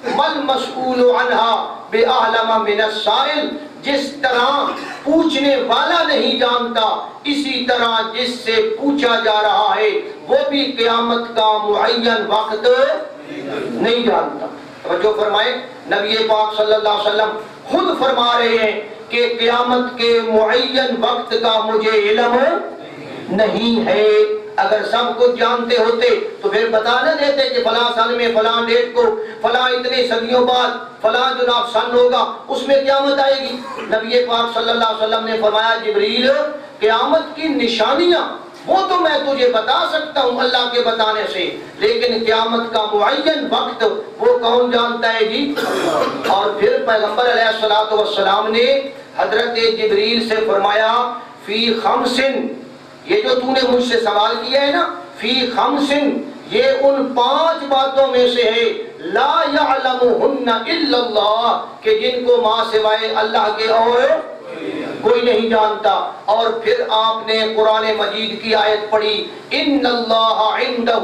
مل مسئول عنہا بأعلم من السائل، جس طرح پوچھنے والا نہیں جانتا اسی طرح جس سے پوچھا جا رہا ہے وہ بھی قیامت کا معین وقت نہیں جانتا۔ توجہ فرمائے، نبی پاک صلی اللہ علیہ وسلم خود فرما رہے ہیں کہ قیامت کے معین وقت کا مجھے علم نہیں ہے۔ اگر سب کچھ جانتے ہوتے تو پھر بتا نہ دیتے کہ فلاں سال میں فلاں ڈیٹ کو فلاں اتنے صدیوں بعد فلاں جناب سن ہوگا، اس میں قیامت آئے گی۔ نبی پاک صلی اللہ علیہ وسلم نے فرمایا جبریل قیامت کی نشانیاں وہ تو میں تجھے بتا سکتا ہوں اللہ کے بتانے سے، لیکن قیامت کا معین وقت وہ کون جانتا ہے جی؟ اور پھر پیغمبر علیہ الصلوۃ والسلام نے حضرت جبریل سے فرمایا فی خمسن، یہ جو تو نے مجھ سے سوال کیا ہے نا، فی خمسن، یہ ان 5 باتوں میں سے ہے لا یعلمہن الا اللہ، کہ جن کو ماں سوائے اللہ کے اور کوئی نہیں جانتا۔ اور پھر آپ نے قرآن مجید کی آیت پڑھی ان اللہ عندہ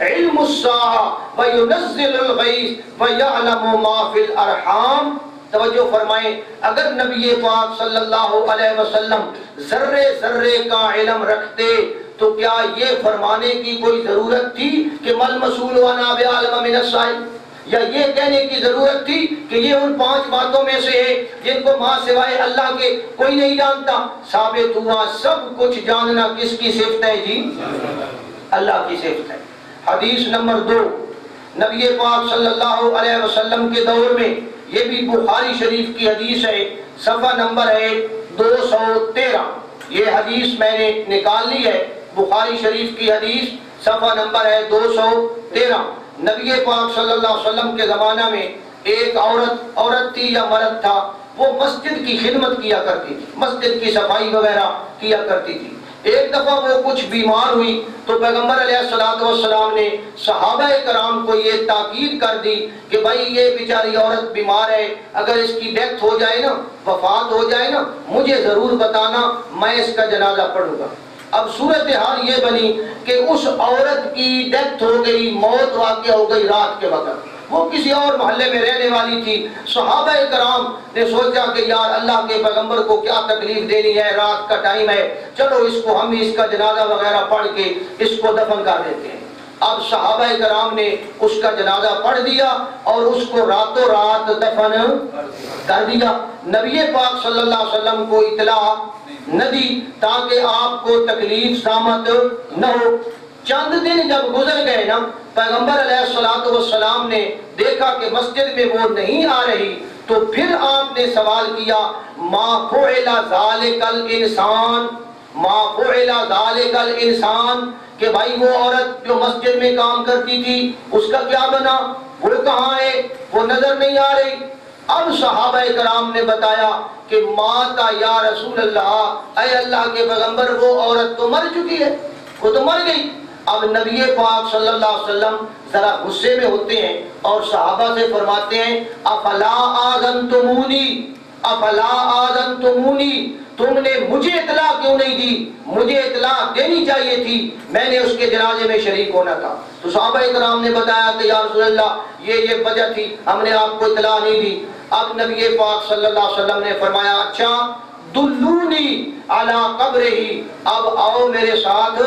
علم الساعہ وینزل الغیث ویعلم ما فی الارحام۔ توجہ فرمائیں، اگر نبی پاک صلی اللہ علیہ وسلم ذرے ذرے کا علم رکھتے تو کیا یہ فرمانے کی کوئی ضرورت تھی کہ مل مسئول عنہا بأعلم من السائل، یا یہ کہنے کی ضرورت تھی کہ یہ ان 5 باتوں میں سے ہے جن کو ماں سوائے اللہ کے کوئی نہیں جانتا؟ ثابت ہوا سب کچھ جاننا کس کی صفت ہے جی؟ اللہ کی صفت ہے۔ حدیث نمبر 2، نبی پاک صلی اللہ علیہ وسلم کے دور میں، یہ بھی بخاری شریف کی حدیث ہے، صفحہ نمبر ہے 213، یہ حدیث میں نے نکال لی ہے، بخاری شریف کی حدیث صفحہ نمبر ہے 213۔ نبی پاک صلی اللہ علیہ وسلم کے زمانہ میں ایک عورت تھی یا مرد تھا، وہ مسجد کی خدمت کیا کرتی تھی، مسجد کی صفائی وغیرہ کیا کرتی تھی۔ ایک دفعہ وہ کچھ بیمار ہوئی تو پیغمبر علیہ السلام نے صحابہ کرام کو یہ تاکید کر دی کہ بھائی یہ بیچاری عورت بیمار ہے، اگر اس کی ڈیتھ ہو جائے نا، وفات ہو جائے نا، مجھے ضرور بتانا، میں اس کا جنازہ پڑھوں گا۔ اب صورتحال یہ بنی کہ اس عورت کی ڈیتھ ہو گئی، موت واقع ہو گئی رات کے وقت، وہ کسی اور محلے میں رہنے والی تھی۔ صحابہ کرام نے سوچا کہ یار اللہ کے پیغمبر کو کیا تکلیف دینی ہے، رات کا ٹائم ہے، چلو اس کو ہم اس کا جنازہ وغیرہ پڑھ کے اس کو دفن کر دیتے ہیں۔ اب صحابہ کرام نے اس کا جنازہ پڑھ دیا اور اس کو راتوں رات دفن کر دیا۔ نبی پاک صلی اللہ علیہ وسلم کو اطلاع نہ دی تاکہ آپ کو تکلیف سامت نہ ہو۔ چند دن جب گزر گئے نا، پیغمبر علیہ السلام نے دیکھا کہ مسجد میں وہ نہیں آ رہی، تو پھر آپ نے سوال کیا ما فعل ذالک الانسان، ما فعل ذالک الانسان، کہ بھائی وہ عورت جو مسجد میں کام کرتی تھی اس کا کیا بنا، وہ کہاں ہے، وہ نظر نہیں آ رہی۔ اب صحابہ کرام نے بتایا کہ ماتا یا رسول اللہ، اے اللہ کے پیغمبر وہ عورت تو مر چکی ہے، وہ تو مر گئی۔ اب نبی پاک صلی اللہ علیہ وسلم ذرا غصے میں ہوتے ہیں اور صحابہ سے فرماتے ہیں افلا آذنتمونی، افلا آذنتمونی، تم نے مجھے اطلاع کیوں نہیں دی، مجھے اطلاع دینی چاہیے تھی، میں نے اس کے جنازے میں شریک ہونا تھا۔ تو صحابہ کرام نے بتایا کہ یا رسول اللہ یہ وجہ تھی، ہم نے آپ کو اطلاع نہیں دی۔ اب نبی پاک صلی اللہ علیہ وسلم نے فرمایا اچھا دلونی علی قبرہی، اب آؤ میرے ساتھ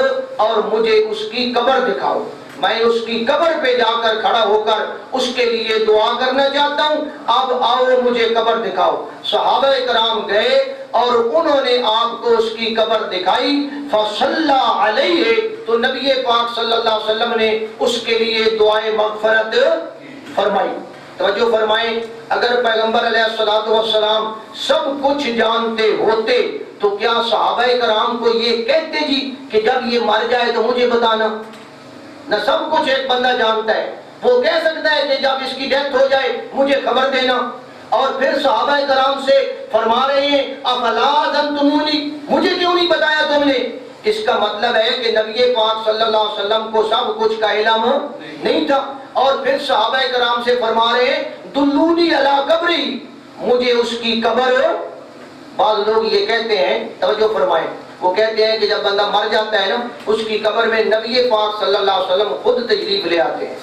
اور مجھے اس کی قبر دکھاؤ، میں اس کی قبر پہ جا کر کھڑا ہو کر اس کے لیے دعا کرنا چاہتا ہوں، اب آؤ مجھے قبر دکھاؤ۔ صحابہ کرام گئے اور انہوں نے آپ کو اس کی قبر دکھائی، فصلی علیہ، تو نبی پاک صلی اللہ علیہ وسلم نے اس کے لیے دعائے مغفرت فرمائی۔ توجہ فرمائیں، اگر پیغمبر علیہ السلام سب کچھ جانتے ہوتے تو کیا صحابہ کرام کو یہ کہتے جی کہ جب یہ مر جائے تو مجھے بتانا؟ نہ سب کچھ ایک بندہ جانتا ہے، وہ کہہ سکتا ہے کہ جب اس کی ڈیتھ ہو جائے مجھے خبر دینا، اور پھر صحابہ کرام سے فرما رہے ہیں افلا ذنتمونی، مجھے کیوں نہیں بتایا تم نے؟ اس کا مطلب ہے کہ نبی پاک صلی اللہ علیہ وسلم کو سب کچھ کا علم نہیں تھا۔ اور پھر صحابہ کرام سے فرما رہے ہیں دلونی علی قبری، مجھے اس کی قبر۔ بعض لوگ یہ کہتے ہیں، توجہ فرمائیں، وہ کہتے ہیں کہ جب بندہ مر جاتا ہے نا اس کی قبر میں نبی پاک صلی اللہ علیہ وسلم خود تشریف لے آتے ہیں،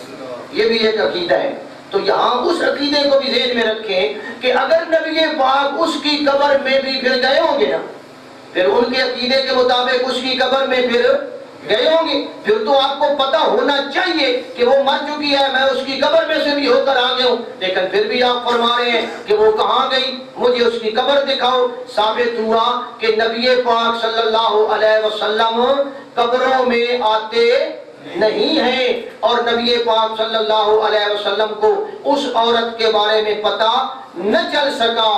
یہ بھی ایک عقیدہ ہے۔ تو یہاں اس عقیدے کو بھی ذہن میں رکھیں کہ اگر نبی پاک اس کی قبر میں بھی پھر گئے ہوں گے نا، پھر ان کے عقیدے کے مطابق اس کی قبر میں پھر گئے ہوں گے، پھر تو آپ کو پتہ ہونا چاہیے کہ وہ مر چکی ہے، میں اس کی قبر میں سے بھی ہو کر آ گیا ہوں، لیکن پھر بھی آپ فرما رہے ہیں کہ وہ کہاں گئی، مجھے اس کی قبر دکھاؤ۔ ثابت ہوا کہ نبی پاک صلی اللہ علیہ وسلم قبروں میں آتے نہیں ہیں، اور نبی پاک صلی اللہ علیہ وسلم کو اس عورت کے بارے میں پتہ نہ چل سکا۔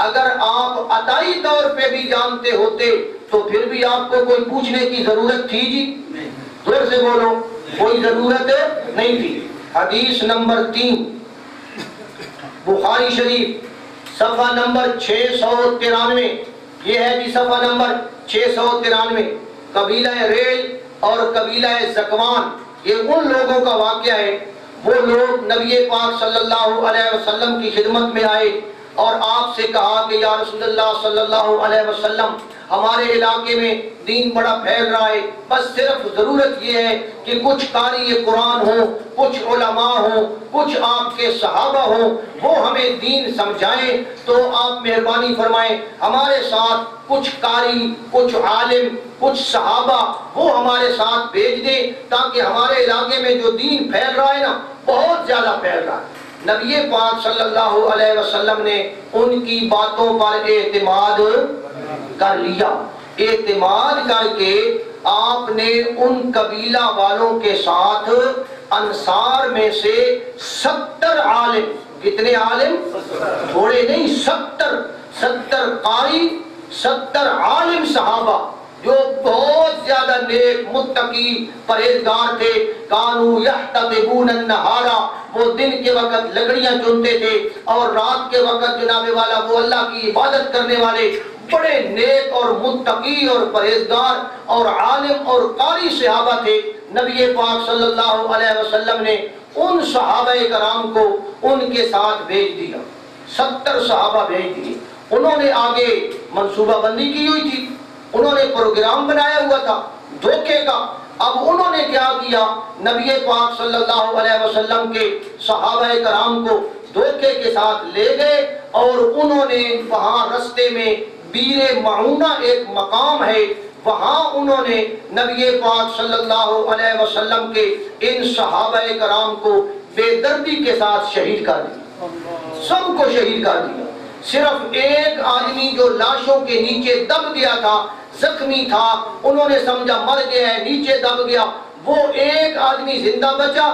اگر آپ عطائی طور پہ بھی جانتے ہوتے تو پھر بھی آپ کو کوئی پوچھنے کی ضرورت تھی جی؟ زور سے بولو، کوئی ضرورت نہیں تھی۔ حدیث نمبر 3 بخاری شریف صفحہ نمبر 693، یہ ہے جی صفحہ نمبر 693۔ قبیلہ ریل اور قبیلہ زکوان، یہ ان لوگوں کا واقعہ ہے، وہ لوگ نبی پاک صلی اللہ علیہ وسلم کی خدمت میں آئے اور آپ سے کہا کہ یا رسول اللہ صلی اللہ علیہ وسلم، ہمارے علاقے میں دین بڑا پھیل رہا ہے، بس صرف ضرورت یہ ہے کہ کچھ قاری قرآن ہوں، کچھ علماء ہوں، کچھ آپ کے صحابہ ہوں، وہ ہمیں دین سمجھائیں، تو آپ مہربانی فرمائیں ہمارے ساتھ کچھ قاری، کچھ عالم، کچھ صحابہ وہ ہمارے ساتھ بھیج دیں، تاکہ ہمارے علاقے میں جو دین پھیل رہا ہے نا بہت زیادہ پھیل رہا ہے۔ نبی پاک صلی اللہ علیہ وسلم نے ان کی باتوں پر اعتماد کر لیا، اعتماد کر کے آپ نے ان قبیلہ والوں کے ساتھ انصار میں سے 70 عالم، کتنے عالم؟ تھوڑے نہیں، 70 قاری، 70 عالم صحابہ جو بہت زیادہ نیک، متقی، پرہیزگار تھے۔ کانوا یحتطبون النہار، وہ دن کے وقت لکڑیاں چنتے تھے اور رات کے وقت جناب والا وہ اللہ کی عبادت کرنے والے بڑے نیک اور متقی اور پرہیزگار اور عالم اور قاری صحابہ تھے۔ نبی پاک صلی اللہ علیہ وسلم نے ان صحابہ کرام کو ان کے ساتھ بھیج دیا، 70 صحابہ بھیج دیے۔ انہوں نے آگے منصوبہ بندی کی ہوئی تھی، انہوں نے پروگرام بنایا ہوا تھا دھوکے کا۔ اب انہوں نے کیا کیا، نبی پاک صلی اللہ علیہ وسلم کے صحابہ کرام کو دھوکے کے ساتھ لے گئے، اور انہوں نے وہاں رستے میں بیر معونہ ایک مقام ہے، وہاں انہوں نے نبی پاک صلی اللہ علیہ وسلم کے ان صحابہ کرام کو بے دردی کے ساتھ شہید کر دیا، سب کو شہید کر دیا۔ صرف ایک آدمی جو لاشوں کے نیچے دب گیا تھا، زخمی تھا، انہوں نے سمجھا مر گیا ہے، نیچے دب گیا، وہ ایک آدمی زندہ بچا،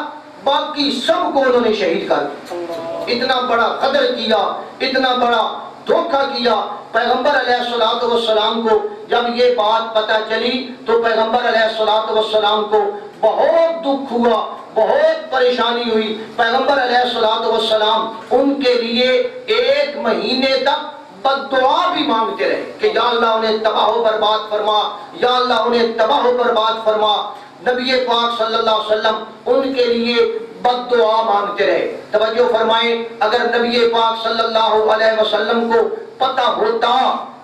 باقی سب کو انہوں نے شہید کر دیا۔ اتنا بڑا قدر کیا، اتنا بڑا دھوکہ کیا۔ پیغمبر علیہ السلام کو جب یہ بات پتہ چلی تو پیغمبر علیہ السلام کو بہت دکھ ہوا، بہت پریشانی ہوئی۔ پیغمبر علیہ السلام ان کے لیے 1 مہینے تک بد دعا بھی مانگتے رہے کہ یا اللہ انہیں تباہ و برباد فرما، یا اللہ انہیں تباہ و برباد فرما۔ نبی پاک صلی اللہ علیہ وسلم ان کے لیے بد دعا مانگتے رہے۔ توجہ فرمائیں، اگر نبی پاک صلی اللہ علیہ وسلم کو پتہ ہوتا،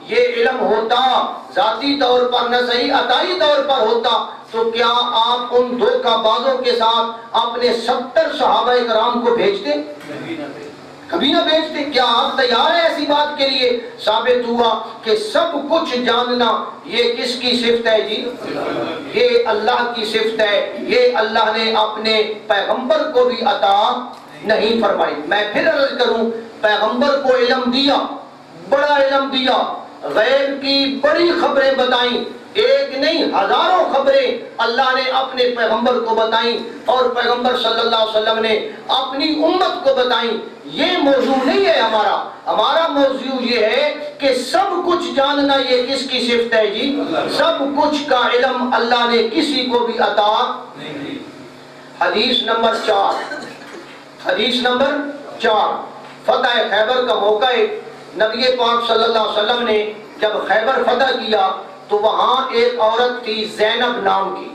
یہ علم ہوتا، ذاتی طور پر نہ صحیح عطائی طور پر ہوتا، تو کیا آپ ان دھوکہ بازوں کے ساتھ اپنے 70 صحابہ کرام کو بھیجتے؟ کبھی نہ بھیجتے۔ کیا آپ تیار ہیں ایسی بات کے لیے؟ ثابت ہوا کہ سب کچھ جاننا یہ کس کی صفت ہے جی؟ یہ اللہ کی صفت ہے، یہ اللہ نے اپنے پیغمبر کو بھی عطا نہیں فرمائی۔ میں پھر عرض کروں، پیغمبر کو علم دیا، بڑا علم دیا، غیب کی بڑی خبریں بتائیں، ایک نہیں ہزاروں خبریں اللہ نے اپنے پیغمبر کو بتائیں، اور پیغمبر صلی اللہ علیہ وسلم نے اپنی امت کو بتائیں۔ یہ موضوع نہیں ہے ہمارا، ہمارا موضوع یہ ہے کہ سب کچھ جاننا یہ کس کی صفت ہے جی؟ سب کچھ کا علم اللہ نے کسی کو بھی عطا نہیں۔ حدیث نمبر 4، حدیث نمبر 4، فتح خیبر کا موقع ہے۔ نبی پاک صلی اللہ علیہ وسلم نے جب خیبر فتح کیا تو وہاں ایک عورت تھی زینب نام کی،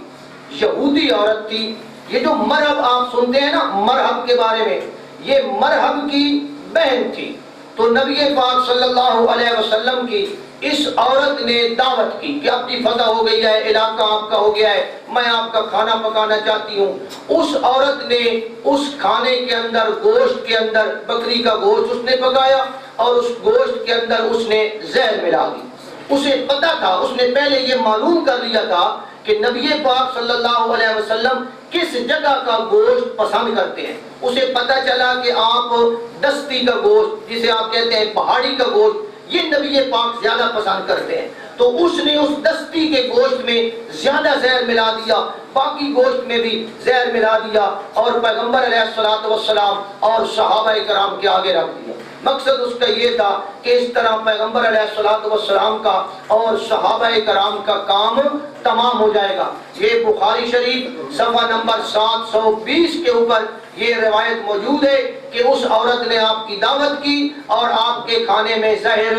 یہودی عورت تھی۔ یہ جو مرہب آپ سنتے ہیں نا، مرہب کے بارے میں، یہ مرہب کی بہن تھی۔ تو نبی پاک صلی اللہ علیہ وسلم کی اس عورت نے دعوت کی کہ اپنی فتح ہو گئی ہے، علاقہ آپ کا ہو گیا ہے، میں آپ کا کھانا پکانا چاہتی ہوں۔ اس عورت نے اس کھانے کے اندر، گوشت کے اندر، بکری کا گوشت اس نے پکایا اور اس گوشت کے اندر اس نے زہر ملا دی۔ اسے پتا تھا، اس نے پہلے یہ معلوم کر لیا تھا کہ نبی پاک صلی اللہ علیہ وسلم کس جگہ کا گوشت پسند کرتے ہیں۔ اسے پتا چلا کہ آپ دستی کا گوشت، جسے آپ کہتے ہیں پہاڑی کا گوشت، یہ نبی پاک زیادہ پسند کرتے ہیں، تو اس نے اس دستی کے گوشت میں زیادہ زہر ملا دیا، باقی گوشت میں بھی زہر ملا دیا اور پیغمبر علیہ السلام اور صحابہ کرام کے آگے رکھ دیا۔ مقصد اس کا یہ تھا کہ اس طرح پیغمبر علیہ السلام کا اور صحابہ کرام کا کام تمام ہو جائے گا۔ یہ بخاری شریف صفحہ نمبر 720 کے اوپر یہ روایت موجود ہے کہ اس عورت نے آپ کی دعوت کی اور آپ کے کھانے میں زہر،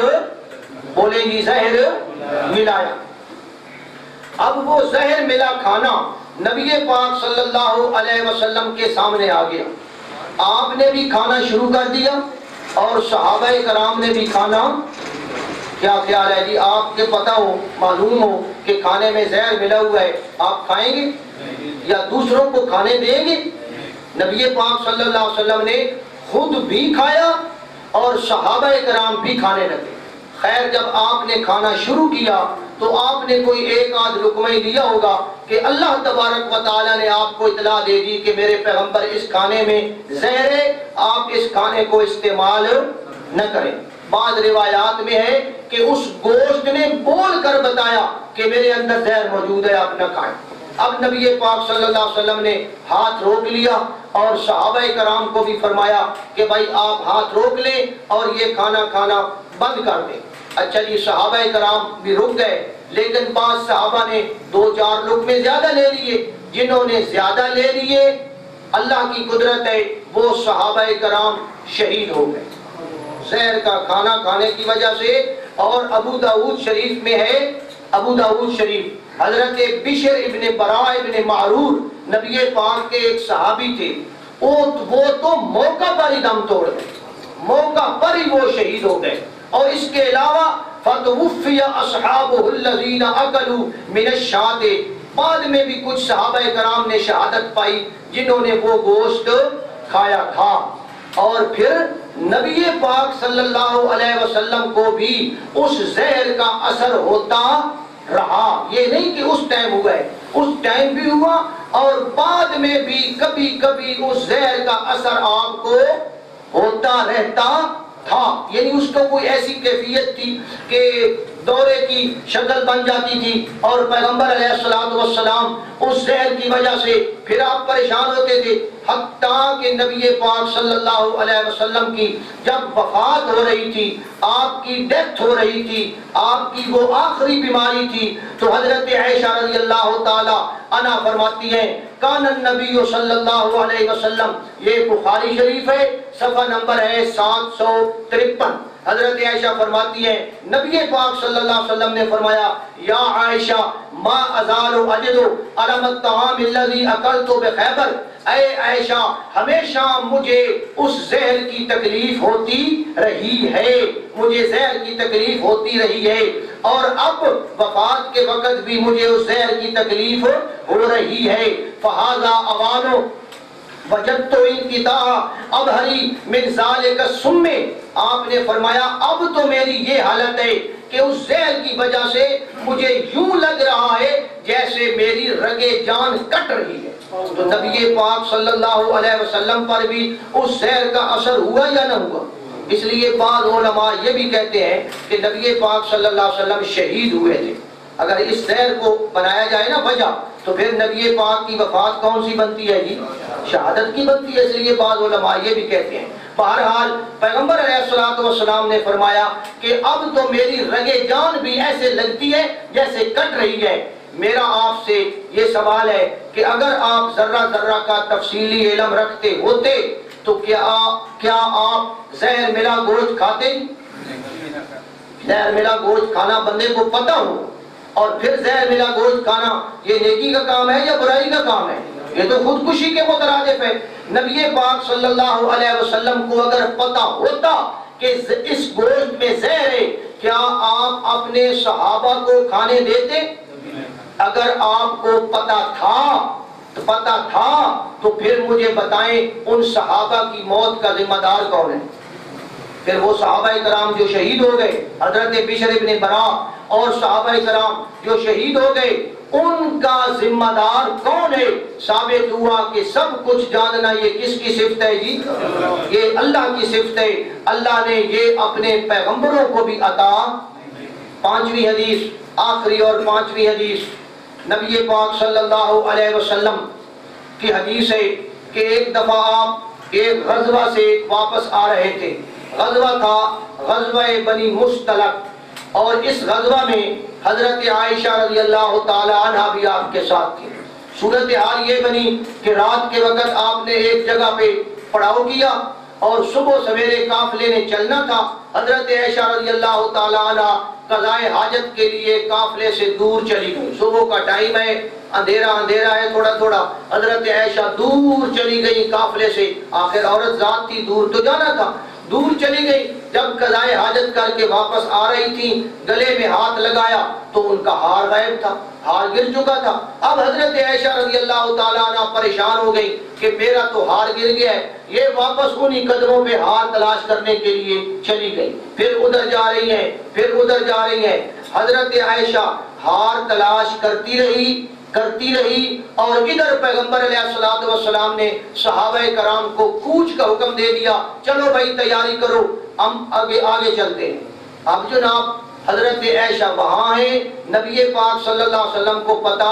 بولیں گی زہر ملایا۔ اب وہ زہر ملا کھانا نبی پاک صلی اللہ علیہ وسلم کے سامنے آ گیا۔ آپ نے بھی کھانا شروع کر دیا اور صحابہ کرام نے بھی کھانا۔ کیا خیال ہے جی؟ آپ کے پتہ ہو، معلوم ہو کہ کھانے میں زہر ملا ہوا ہے، آپ کھائیں گے یا دوسروں کو کھانے دیں گے؟ نبی پاک صلی اللہ علیہ وسلم نے خود بھی کھایا اور صحابہ کرام بھی کھانے لگے۔ خیر، جب آپ نے کھانا شروع کیا تو آپ نے کوئی ایک آدھ لقمہ ہی لیا ہوگا کہ اللہ تبارک و تعالیٰ نے آپ کو اطلاع دے دی کہ میرے پیغمبر اس کھانے میں زہر ہے، آپ اس کھانے کو استعمال نہ کریں۔ بعض روایات میں ہے کہ اس گوشت نے بول کر بتایا کہ میرے اندر زہر موجود ہے، آپ نہ کھائیں۔ اب نبی پاک صلی اللہ علیہ وسلم نے ہاتھ روک لیا اور صحابہ کرام کو بھی فرمایا کہ بھائی آپ ہاتھ روک لیں اور یہ کھانا کھانا بند کر دیں۔ اچھا جی، صحابہ کرام بھی رک گئے، لیکن بعض صحابہ نے 2-4 لقمے زیادہ لے لیے۔ جنہوں نے زیادہ لے لیے، اللہ کی قدرت ہے، وہ صحابہ کرام شہید ہو گئے زہر کا کھانا کھانے کی وجہ سے۔ اور ابو داؤد شریف میں ہے، ابو داؤد شریف، حضرت بشر ابن براء ابن معرور نبی پاک کے ایک صحابی تھے، وہ تو موقع پر ہی دم توڑ گئے، موقع پر ہی وہ شہید ہو گئے۔ اور اس کے علاوہ فَتُوفِّيَ أَصْحَابُهُ الَّذِينَ أَكَلُوا مِنَ الشَّاةِ، بعد میں بھی کچھ صحابہ کرام نے شہادت پائی جنہوں نے وہ گوشت کھایا تھا۔ اور پھر نبی پاک صلی اللہ علیہ وسلم کو بھی اس زہر کا اثر ہوتا رہا۔ یہ نہیں کہ اس ٹائم ہوا ہے، اس ٹائم بھی ہوا اور بعد میں بھی کبھی کبھی اس زہر کا اثر آپ کو ہوتا رہتا تھا۔ یعنی اس کو کوئی ایسی کیفیت تھی کہ دورے کی شکل بن جاتی تھی اور پیغمبر علیہ السلام اس زہر کی وجہ سے پھر آپ پریشان ہوتے تھے، حتیٰ کہ نبی پاک صلی اللہ علیہ وسلم کی جب وفات ہو رہی تھی، آپ کی ڈیتھ ہو رہی تھی، آپ کی وہ آخری بیماری تھی، تو حضرت عائشہ رضی اللہ تعالی عنہا فرماتی ہیں کان النبی صلی اللہ علیہ وسلم، یہ بخاری شریف ہے، صفحہ نمبر ہے 753۔ حضرت عائشہ فرماتی ہیں نبی پاک صلی اللہ علیہ وسلم نے فرمایا یا عائشہ ما ازال اجد علم الطعام الذي اکلت بخیبر، اے عائشہ ہمیشہ مجھے اس زہر کی تکلیف ہوتی رہی ہے، مجھے زہر کی تکلیف ہوتی رہی ہے، اور اب وفات کے وقت بھی مجھے اس زہر کی تکلیف ہو رہی ہے۔ فہذا اوانو وجدت انقطاع ابہری من ذالک السم، آپ نے فرمایا اب تو میری یہ حالت ہے کہ اس زہر کی وجہ سے مجھے یوں لگ رہا ہے جیسے میری رگے جان کٹ رہی ہے۔ تو نبی پاک صلی اللہ علیہ وسلم پر بھی اس زہر کا اثر ہوا یا نہ ہوا؟ اس لیے بعض علماء یہ بھی کہتے ہیں کہ نبی پاک صلی اللہ علیہ وسلم شہید ہوئے تھے۔ اگر اس زہر کو بنایا جائے نا وجہ، تو پھر نبی پاک کی وفات کون سی بنتی ہے جی؟ شہادت کی بنتی ہے۔ اس لیے بعض علماء یہ بھی کہتے ہیں۔ بہرحال پیغمبر علیہ السلام نے فرمایا کہ اب تو میری رگے جان بھی ایسے لگتی ہے جیسے کٹ رہی ہے۔ میرا آپ سے یہ سوال ہے کہ اگر آپ ذرہ ذرہ کا تفصیلی علم رکھتے ہوتے تو کیا آپ زہر ملا گوشت کھاتے؟ زہر ملا گوشت کھانا بندے کو پتہ ہو اور پھر زہر ملا گوشت کھانا یہ نیکی کا کام ہے یا برائی کا کام ہے؟ یہ تو خودکشی کے مترادف ہے۔ نبی پاک صلی اللہ علیہ وسلم کو اگر پتہ ہوتا کہ اس گوشت میں زہر ہے کیا آپ اپنے صحابہ کو کھانے دیتے؟ اگر آپ کو پتہ تھا تو پھر مجھے بتائیں ان صحابہ کی موت کا ذمہ دار کون ہے؟ پھر وہ صحابہ کرام جو شہید ہو گئے، حضرت بشر ابن برا اور صحابہ کرام جو شہید ہو گئے، ان کا ذمہ دار کون ہے؟ ثابت ہوا کہ سب کچھ جاننا یہ کس کی صفت ہے جی؟ یہ اللہ کی صفت ہے۔ اللہ نے یہ اپنے پیغمبروں کو بھی عطا۔ پانچویں حدیث، آخری اور پانچویں حدیث، نبی پاک صلی اللہ علیہ وسلم کی حدیث ہے کہ ایک دفعہ آپ ایک غزوہ سے واپس آ رہے تھے۔ غزوہ تھا غزوہ بنی مستلق، اور اس غزوہ میں حضرت عائشہ رضی اللہ تعالی عنہ بھی آپ کے ساتھ تھی۔ صورتحال یہ بنی کہ رات کے وقت آپ نے ایک جگہ پہ پڑاؤ کیا اور صبح سویرے قافلے نے چلنا تھا۔ حضرت عائشہ رضی اللہ تعالی عنہ قضائے حاجت کے لیے قافلے سے دور چلی گئی۔ صبح کا ٹائم ہے، اندھیرا ہے تھوڑا تھوڑا۔ حضرت عائشہ دور چلی گئی قافلے سے، آخر عورت ذات تھی، دور تو جانا تھا، دور چلی گئی۔ جب قضائے حاجت کر کے واپس آ رہی تھی، گلے میں ہاتھ لگایا تو ان کا ہار غائب تھا، ہار گر چکا تھا۔ اب حضرت عائشہ رضی اللہ تعالیٰ عنہ پریشان ہو گئی کہ میرا تو ہار گر گیا ہے۔ یہ واپس انہی قدموں پہ ہار تلاش کرنے کے لیے چلی گئی، پھر ادھر جا رہی ہیں، پھر ادھر جا رہی ہیں۔ حضرت عائشہ ہار تلاش کرتی رہی اور ادھر پیغمبر علیہ الصلوۃ والسلام نے صحابہ کرام کو کوچ کا حکم دے دیا، چلو بھائی تیاری کرو، ہم آگے چلتے ہیں۔ اب جناب حضرت عائشہ وہاں ہیں، نبی پاک صلی اللہ علیہ وسلم کو پتا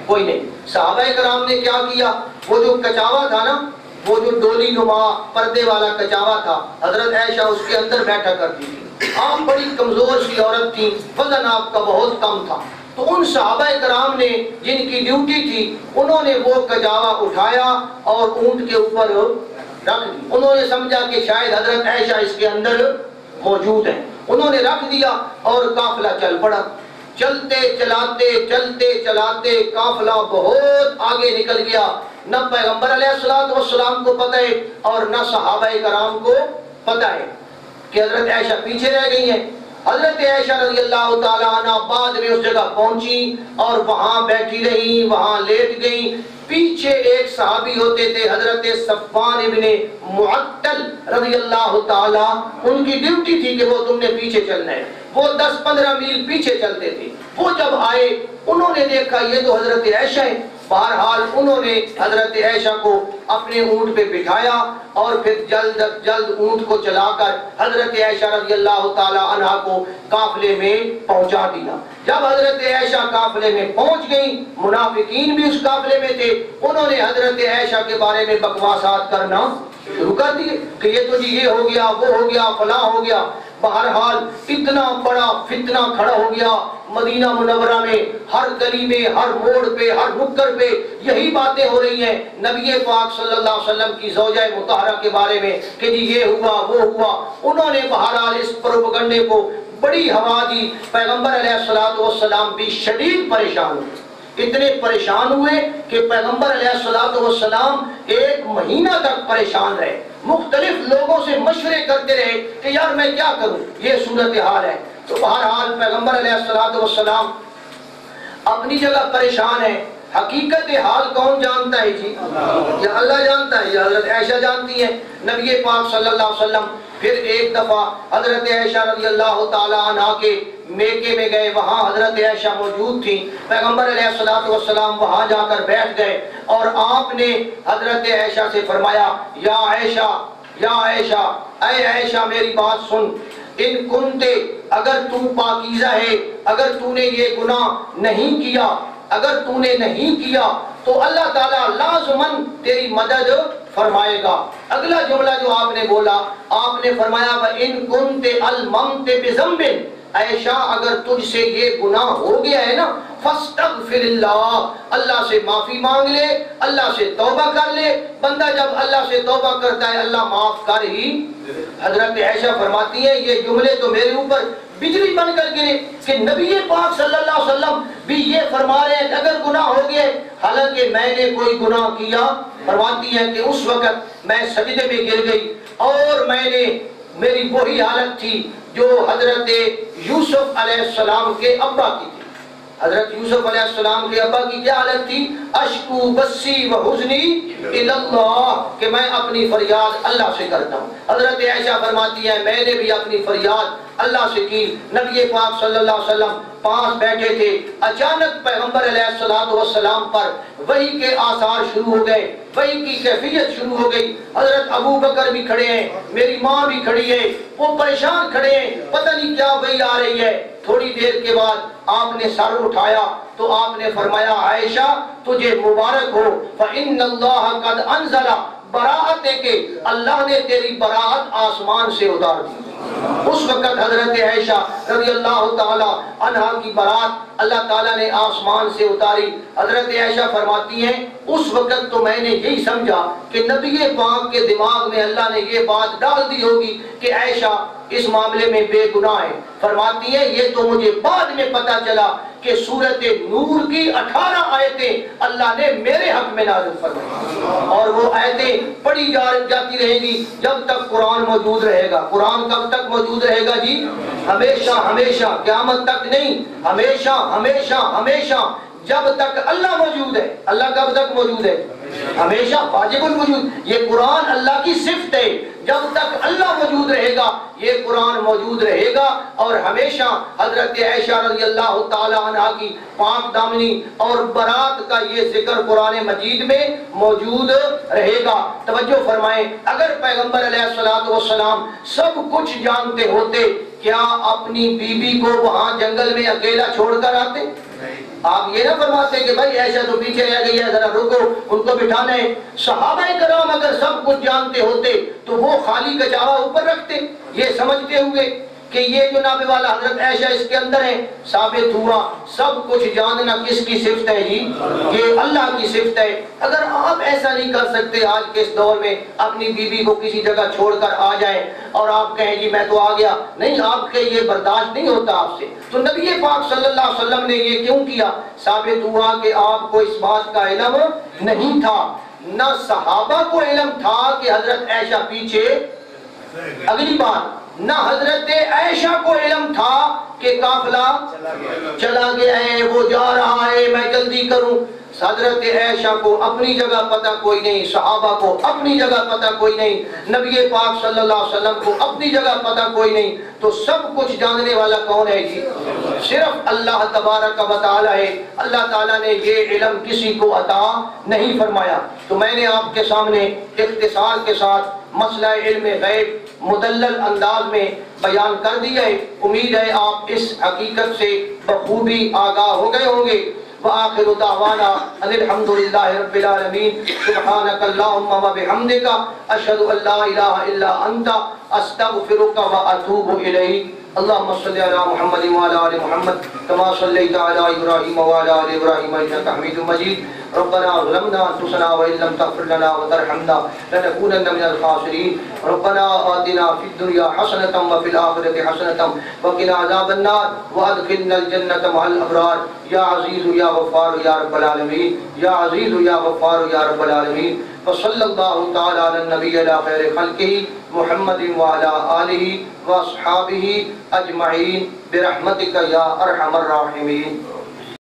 کوئی نہیں۔ صحابہ کرام نے کیا کیا، وہ جو کچاوا تھا نا، وہ جو ڈولی نما پردے والا کچاوا تھا، حضرت عائشہ اس کے اندر بیٹھا کرتی تھی۔ آپ بڑی کمزور سی عورت تھی، وزن آپ کا بہت کم تھا، تو ان صحابہ کرام نے جن کی ڈیوٹی تھی، انہوں نے وہ کجاوا اٹھایا اور اونٹ کے اوپر رکھ دی۔ انہوں نے سمجھا کہ شاید حضرت عائشہ اس کے اندر موجود ہیں، انہوں نے رکھ دیا اور قافلہ چل پڑا۔ چلتے چلاتے قافلہ بہت آگے نکل گیا۔ نہ پیغمبر علیہ الصلوۃ والسلام کو پتہ ہے اور نہ صحابہ کرام کو پتہ ہے کہ حضرت عائشہ پیچھے رہ گئی ہیں۔ حضرت عائشہ رضی اللہ تعالیٰ عنہ بعد میں اس جگہ پہنچی اور وہاں بیٹھی رہی، وہاں لیٹ گئی۔ پیچھے ایک صحابی ہوتے تھے حضرت صفوان ابن معطل رضی اللہ تعالیٰ، ان کی ڈیوٹی تھی کہ وہ تم نے پیچھے چلنا ہے۔ وہ 10-15 میل پیچھے چلتے تھے۔ وہ جب آئے انہوں نے دیکھا یہ تو حضرت عائشہ ہے۔ بہرحال انہوں نے حضرت عائشہ کو اپنے اونٹ پہ بٹھایا اور پھر جلد از جلد اونٹ کو چلا کر حضرت عائشہ رضی اللہ تعالی عنہ کو قافلے میں پہنچا دیا۔ جب حضرت عائشہ قافلے میں پہنچ گئی، منافقین بھی اس قافلے میں تھے، انہوں نے حضرت عائشہ کے بارے میں بکواسات کرنا شروع کر دیے کہ یہ تو جی یہ ہو گیا، وہ ہو گیا، فلاں ہو گیا۔ بہرحال اتنا بڑا فتنہ کھڑا ہو گیا مدینہ منورہ میں، ہر گلی میں، ہر موڑ پہ، ہر نکڑ پہ یہی باتیں ہو رہی ہیں نبی پاک صلی اللہ علیہ وسلم کی زوجہ مطہرہ کے بارے میں کہ جی یہ ہوا وہ ہوا۔ انہوں نے بہرحال اس پروپیگنڈے کو بڑی ہوا دی۔ پیغمبر علیہ الصلوۃ والسلام بھی شدید پریشان ہوئے، اتنے پریشان ہوئے کہ پیغمبر علیہ الصلوۃ والسلام 1 مہینہ تک پریشان رہے، مختلف لوگوں سے مشورے کرتے رہے کہ یار میں کیا کروں، یہ صورتحال ہے۔ تو بہرحال پیغمبر علیہ الصلوۃ والسلام اپنی جگہ پریشان ہے۔ حقیقت حال کون جانتا ہے جی؟ یا اللہ جانتا ہے یا حضرت عائشہ جانتی ہیں۔ نبی پاک صلی اللہ علیہ وسلم پھر ایک دفعہ حضرت عائشہ رضی اللہ تعالی عنہ کے میکے میں گئے، وہاں حضرت عائشہ موجود تھی۔ پیغمبر علیہ الصلوۃ والسلام وہاں جا کر بیٹھ گئے اور آپ نے حضرت عائشہ سے فرمایا، یا عائشہ، یا عائشہ، اے عائشہ میری بات سن، ان کنتے، اگر تو پاکیزہ ہے، اگر تو نے یہ گناہ نہیں کیا، اگر تو نے نہیں کیا تو اللہ تعالیٰ لازماً تیری مدد فرمائے گا۔ اگلا جملہ جو آپ نے بولا، آپ نے فرمایا وَإِن كُنْتِ أَلْمَمْتِ بِذَنْبٍ، عائشہ اگر تجھ سے یہ گناہ ہو گیا ہے نا، فَاسْتَغْفِرِ اللَّهِ، اللہ سے معافی مانگ لے، اللہ سے توبہ کر لے۔ بندہ جب اللہ سے توبہ کرتا ہے اللہ معاف کر ہی۔ حضرت عائشہ فرماتی ہیں یہ جملے تو میرے اوپر بجلی بن کر گرے کہ نبی پاک صلی اللہ علیہ وسلم بھی یہ فرما رہے ہیں کہ اگر گناہ ہو گئے، حالانکہ میں نے کوئی گناہ کیا۔ فرماتی ہیں کہ اس وقت میں سجدے میں گر گئی اور میری وہی حالت تھی جو حضرت یوسف علیہ السلام کے ابا کی تھی. حضرت یوسف علیہ السلام کے ابا کی کیا حالت تھی؟ اشکو بسی و حزنی الی اللہ، کہ میں اپنی فریاد اللہ سے کرتا ہوں. حضرت عائشہ فرماتی ہے میں نے بھی اپنی فریاد اللہ سے کی. نبی پاک صلی اللہ علیہ وسلم پاس بیٹھے تھے، اچانک پیغمبر علیہ السلام پر وحی کے آثار شروع ہو گئے، وحی کی کیفیت شروع ہو گئی. حضرت ابو بکر بھی کھڑے ہیں، میری ماں بھی کھڑی ہے، وہ پریشان کھڑے ہیں، پتہ نہیں کیا وحی آ رہی ہے. تھوڑی دیر کے بعد آپ نے سر اٹھایا تو آپ نے فرمایا عائشہ تجھے مبارک ہو، فَإِنَّ اللَّهَ قَدْ أَنزَلَ براعت ہے کہ اللہ نے تیری براعت آسمان سے اتار دی. اس وقت حضرت عائشہ رضی اللہ تعالی عنہا کی براعت اللہ تعالیٰ نے آسمان سے اتاری. حضرت عائشہ فرماتی ہیں اس وقت تو میں نے یہی سمجھا کہ نبی پاک کے دماغ میں اللہ نے یہ بات ڈال دی ہوگی کہ عائشہ اس معاملے میں بے گناہ ہے. فرماتی ہیں یہ تو مجھے بعد میں پتا چلا کہ سورۃ نور کی 18 آیتیں اللہ نے میرے حق میں نازل فرمائی، اور وہ آیتیں پڑھی جاتی رہیں گی جب تک قرآن موجود رہے گا. قرآن کب تک موجود رہے گا جی؟ ہمیشہ ہمیشہ، قیامت تک نہیں، ہمیشہ ہمیشہ ہمیشہ، جب تک اللہ موجود ہے. اللہ کب تک موجود ہے؟ ہمیشہ، واجب الوجود. یہ قرآن اللہ کی صفت ہے، جب تک اللہ موجود رہے گا یہ قرآن موجود رہے گا. اور ہمیشہ حضرت عائشہ رضی اللہ تعالی عنہ کی پاک دامنی اور برات کا یہ ذکر قرآن مجید میں موجود رہے گا. توجہ فرمائیں، اگر پیغمبر علیہ السلام سب کچھ جانتے ہوتے کیا اپنی بیوی کو وہاں جنگل میں اکیلا چھوڑ کر آتے؟ آپ یہ نہ فرماتے کہ بھائی عائشہ تو پیچھے رہ گئی ہے، ذرا رکو ان کو بٹھانا ہے. صحابہ کرام اگر سب کچھ جانتے ہوتے تو وہ خالی کچاوا اوپر رکھتے، یہ سمجھتے ہوئے کہ یہ جو نابے والا حضرت عائشہ اس کے اندر ہے. ثابت ہوا سب کچھ جاننا کس کی صفت ہے جی؟ یہ اللہ کی صفت ہے. اگر آپ ایسا نہیں کر سکتے آج کے اس دور میں اپنی بیوی کو کسی جگہ چھوڑ کر آ جائیں اور آپ کہیں جی میں تو آ گیا، نہیں، آپ کے یہ برداشت نہیں ہوتا آپ سے. تو نبی پاک صلی اللہ علیہ وسلم نے یہ کیوں کیا؟ ثابت ہوا کہ آپ کو اس بات کا علم نہیں تھا، نہ صحابہ کو علم تھا کہ حضرت عائشہ پیچھے. اگلی بات، نہ حضرت عائشہ کو علم تھا کہ قافلہ چلا گیا ہے، وہ جا رہا ہے، میں جلدی کروں. حضرت عائشہ کو اپنی جگہ پتہ کوئی نہیں، صحابہ کو اپنی جگہ پتہ کوئی نہیں، نبی پاک صلی اللہ علیہ وسلم کو اپنی جگہ پتہ کوئی نہیں. تو سب کچھ جاننے والا کون ہے جی؟ صرف اللہ تبارک و تعالی ہے. اللہ تعالیٰ نے یہ علم کسی کو عطا نہیں فرمایا. تو میں نے آپ کے سامنے اختصار کے ساتھ مسئلہ علم غیب مدلل انداز میں بیان کر دیا ہے. امید ہے آپ اس حقیقت سے بخوبی آگاہ ہو گئے ہوں گے. وآخر دعوانا ان الحمد للہ رب العالمین. سبحانک اللہم و بحمدک، اشہد ان لا الہ الا انت، استغفرک و اتوب الیک. اللہم صلی علی محمد وعلی آل محمد کما صلیت علی ابراہیم وعلی آل ابراہیم انک حمید مجید. ربنا ظلمنا انفسنا وان لم تغفر لنا وترحمنا لنكونن من الخاسرین. ربنا آتنا فی الدنیا حسنۃ وفی الآخرۃ حسنۃ وقنا عذاب النار وادخلنا الجنۃ مع الابرار. یا عزیز یا غفار یا رب العالمین، یا عزیز یا غفار یا رب العالمین. وصلی اللہ تعالی علی النبی علی خیر خلقہ محمد وعلی آلہ واصحابہ اجمعین برحمتک یا ارحم الراحمین.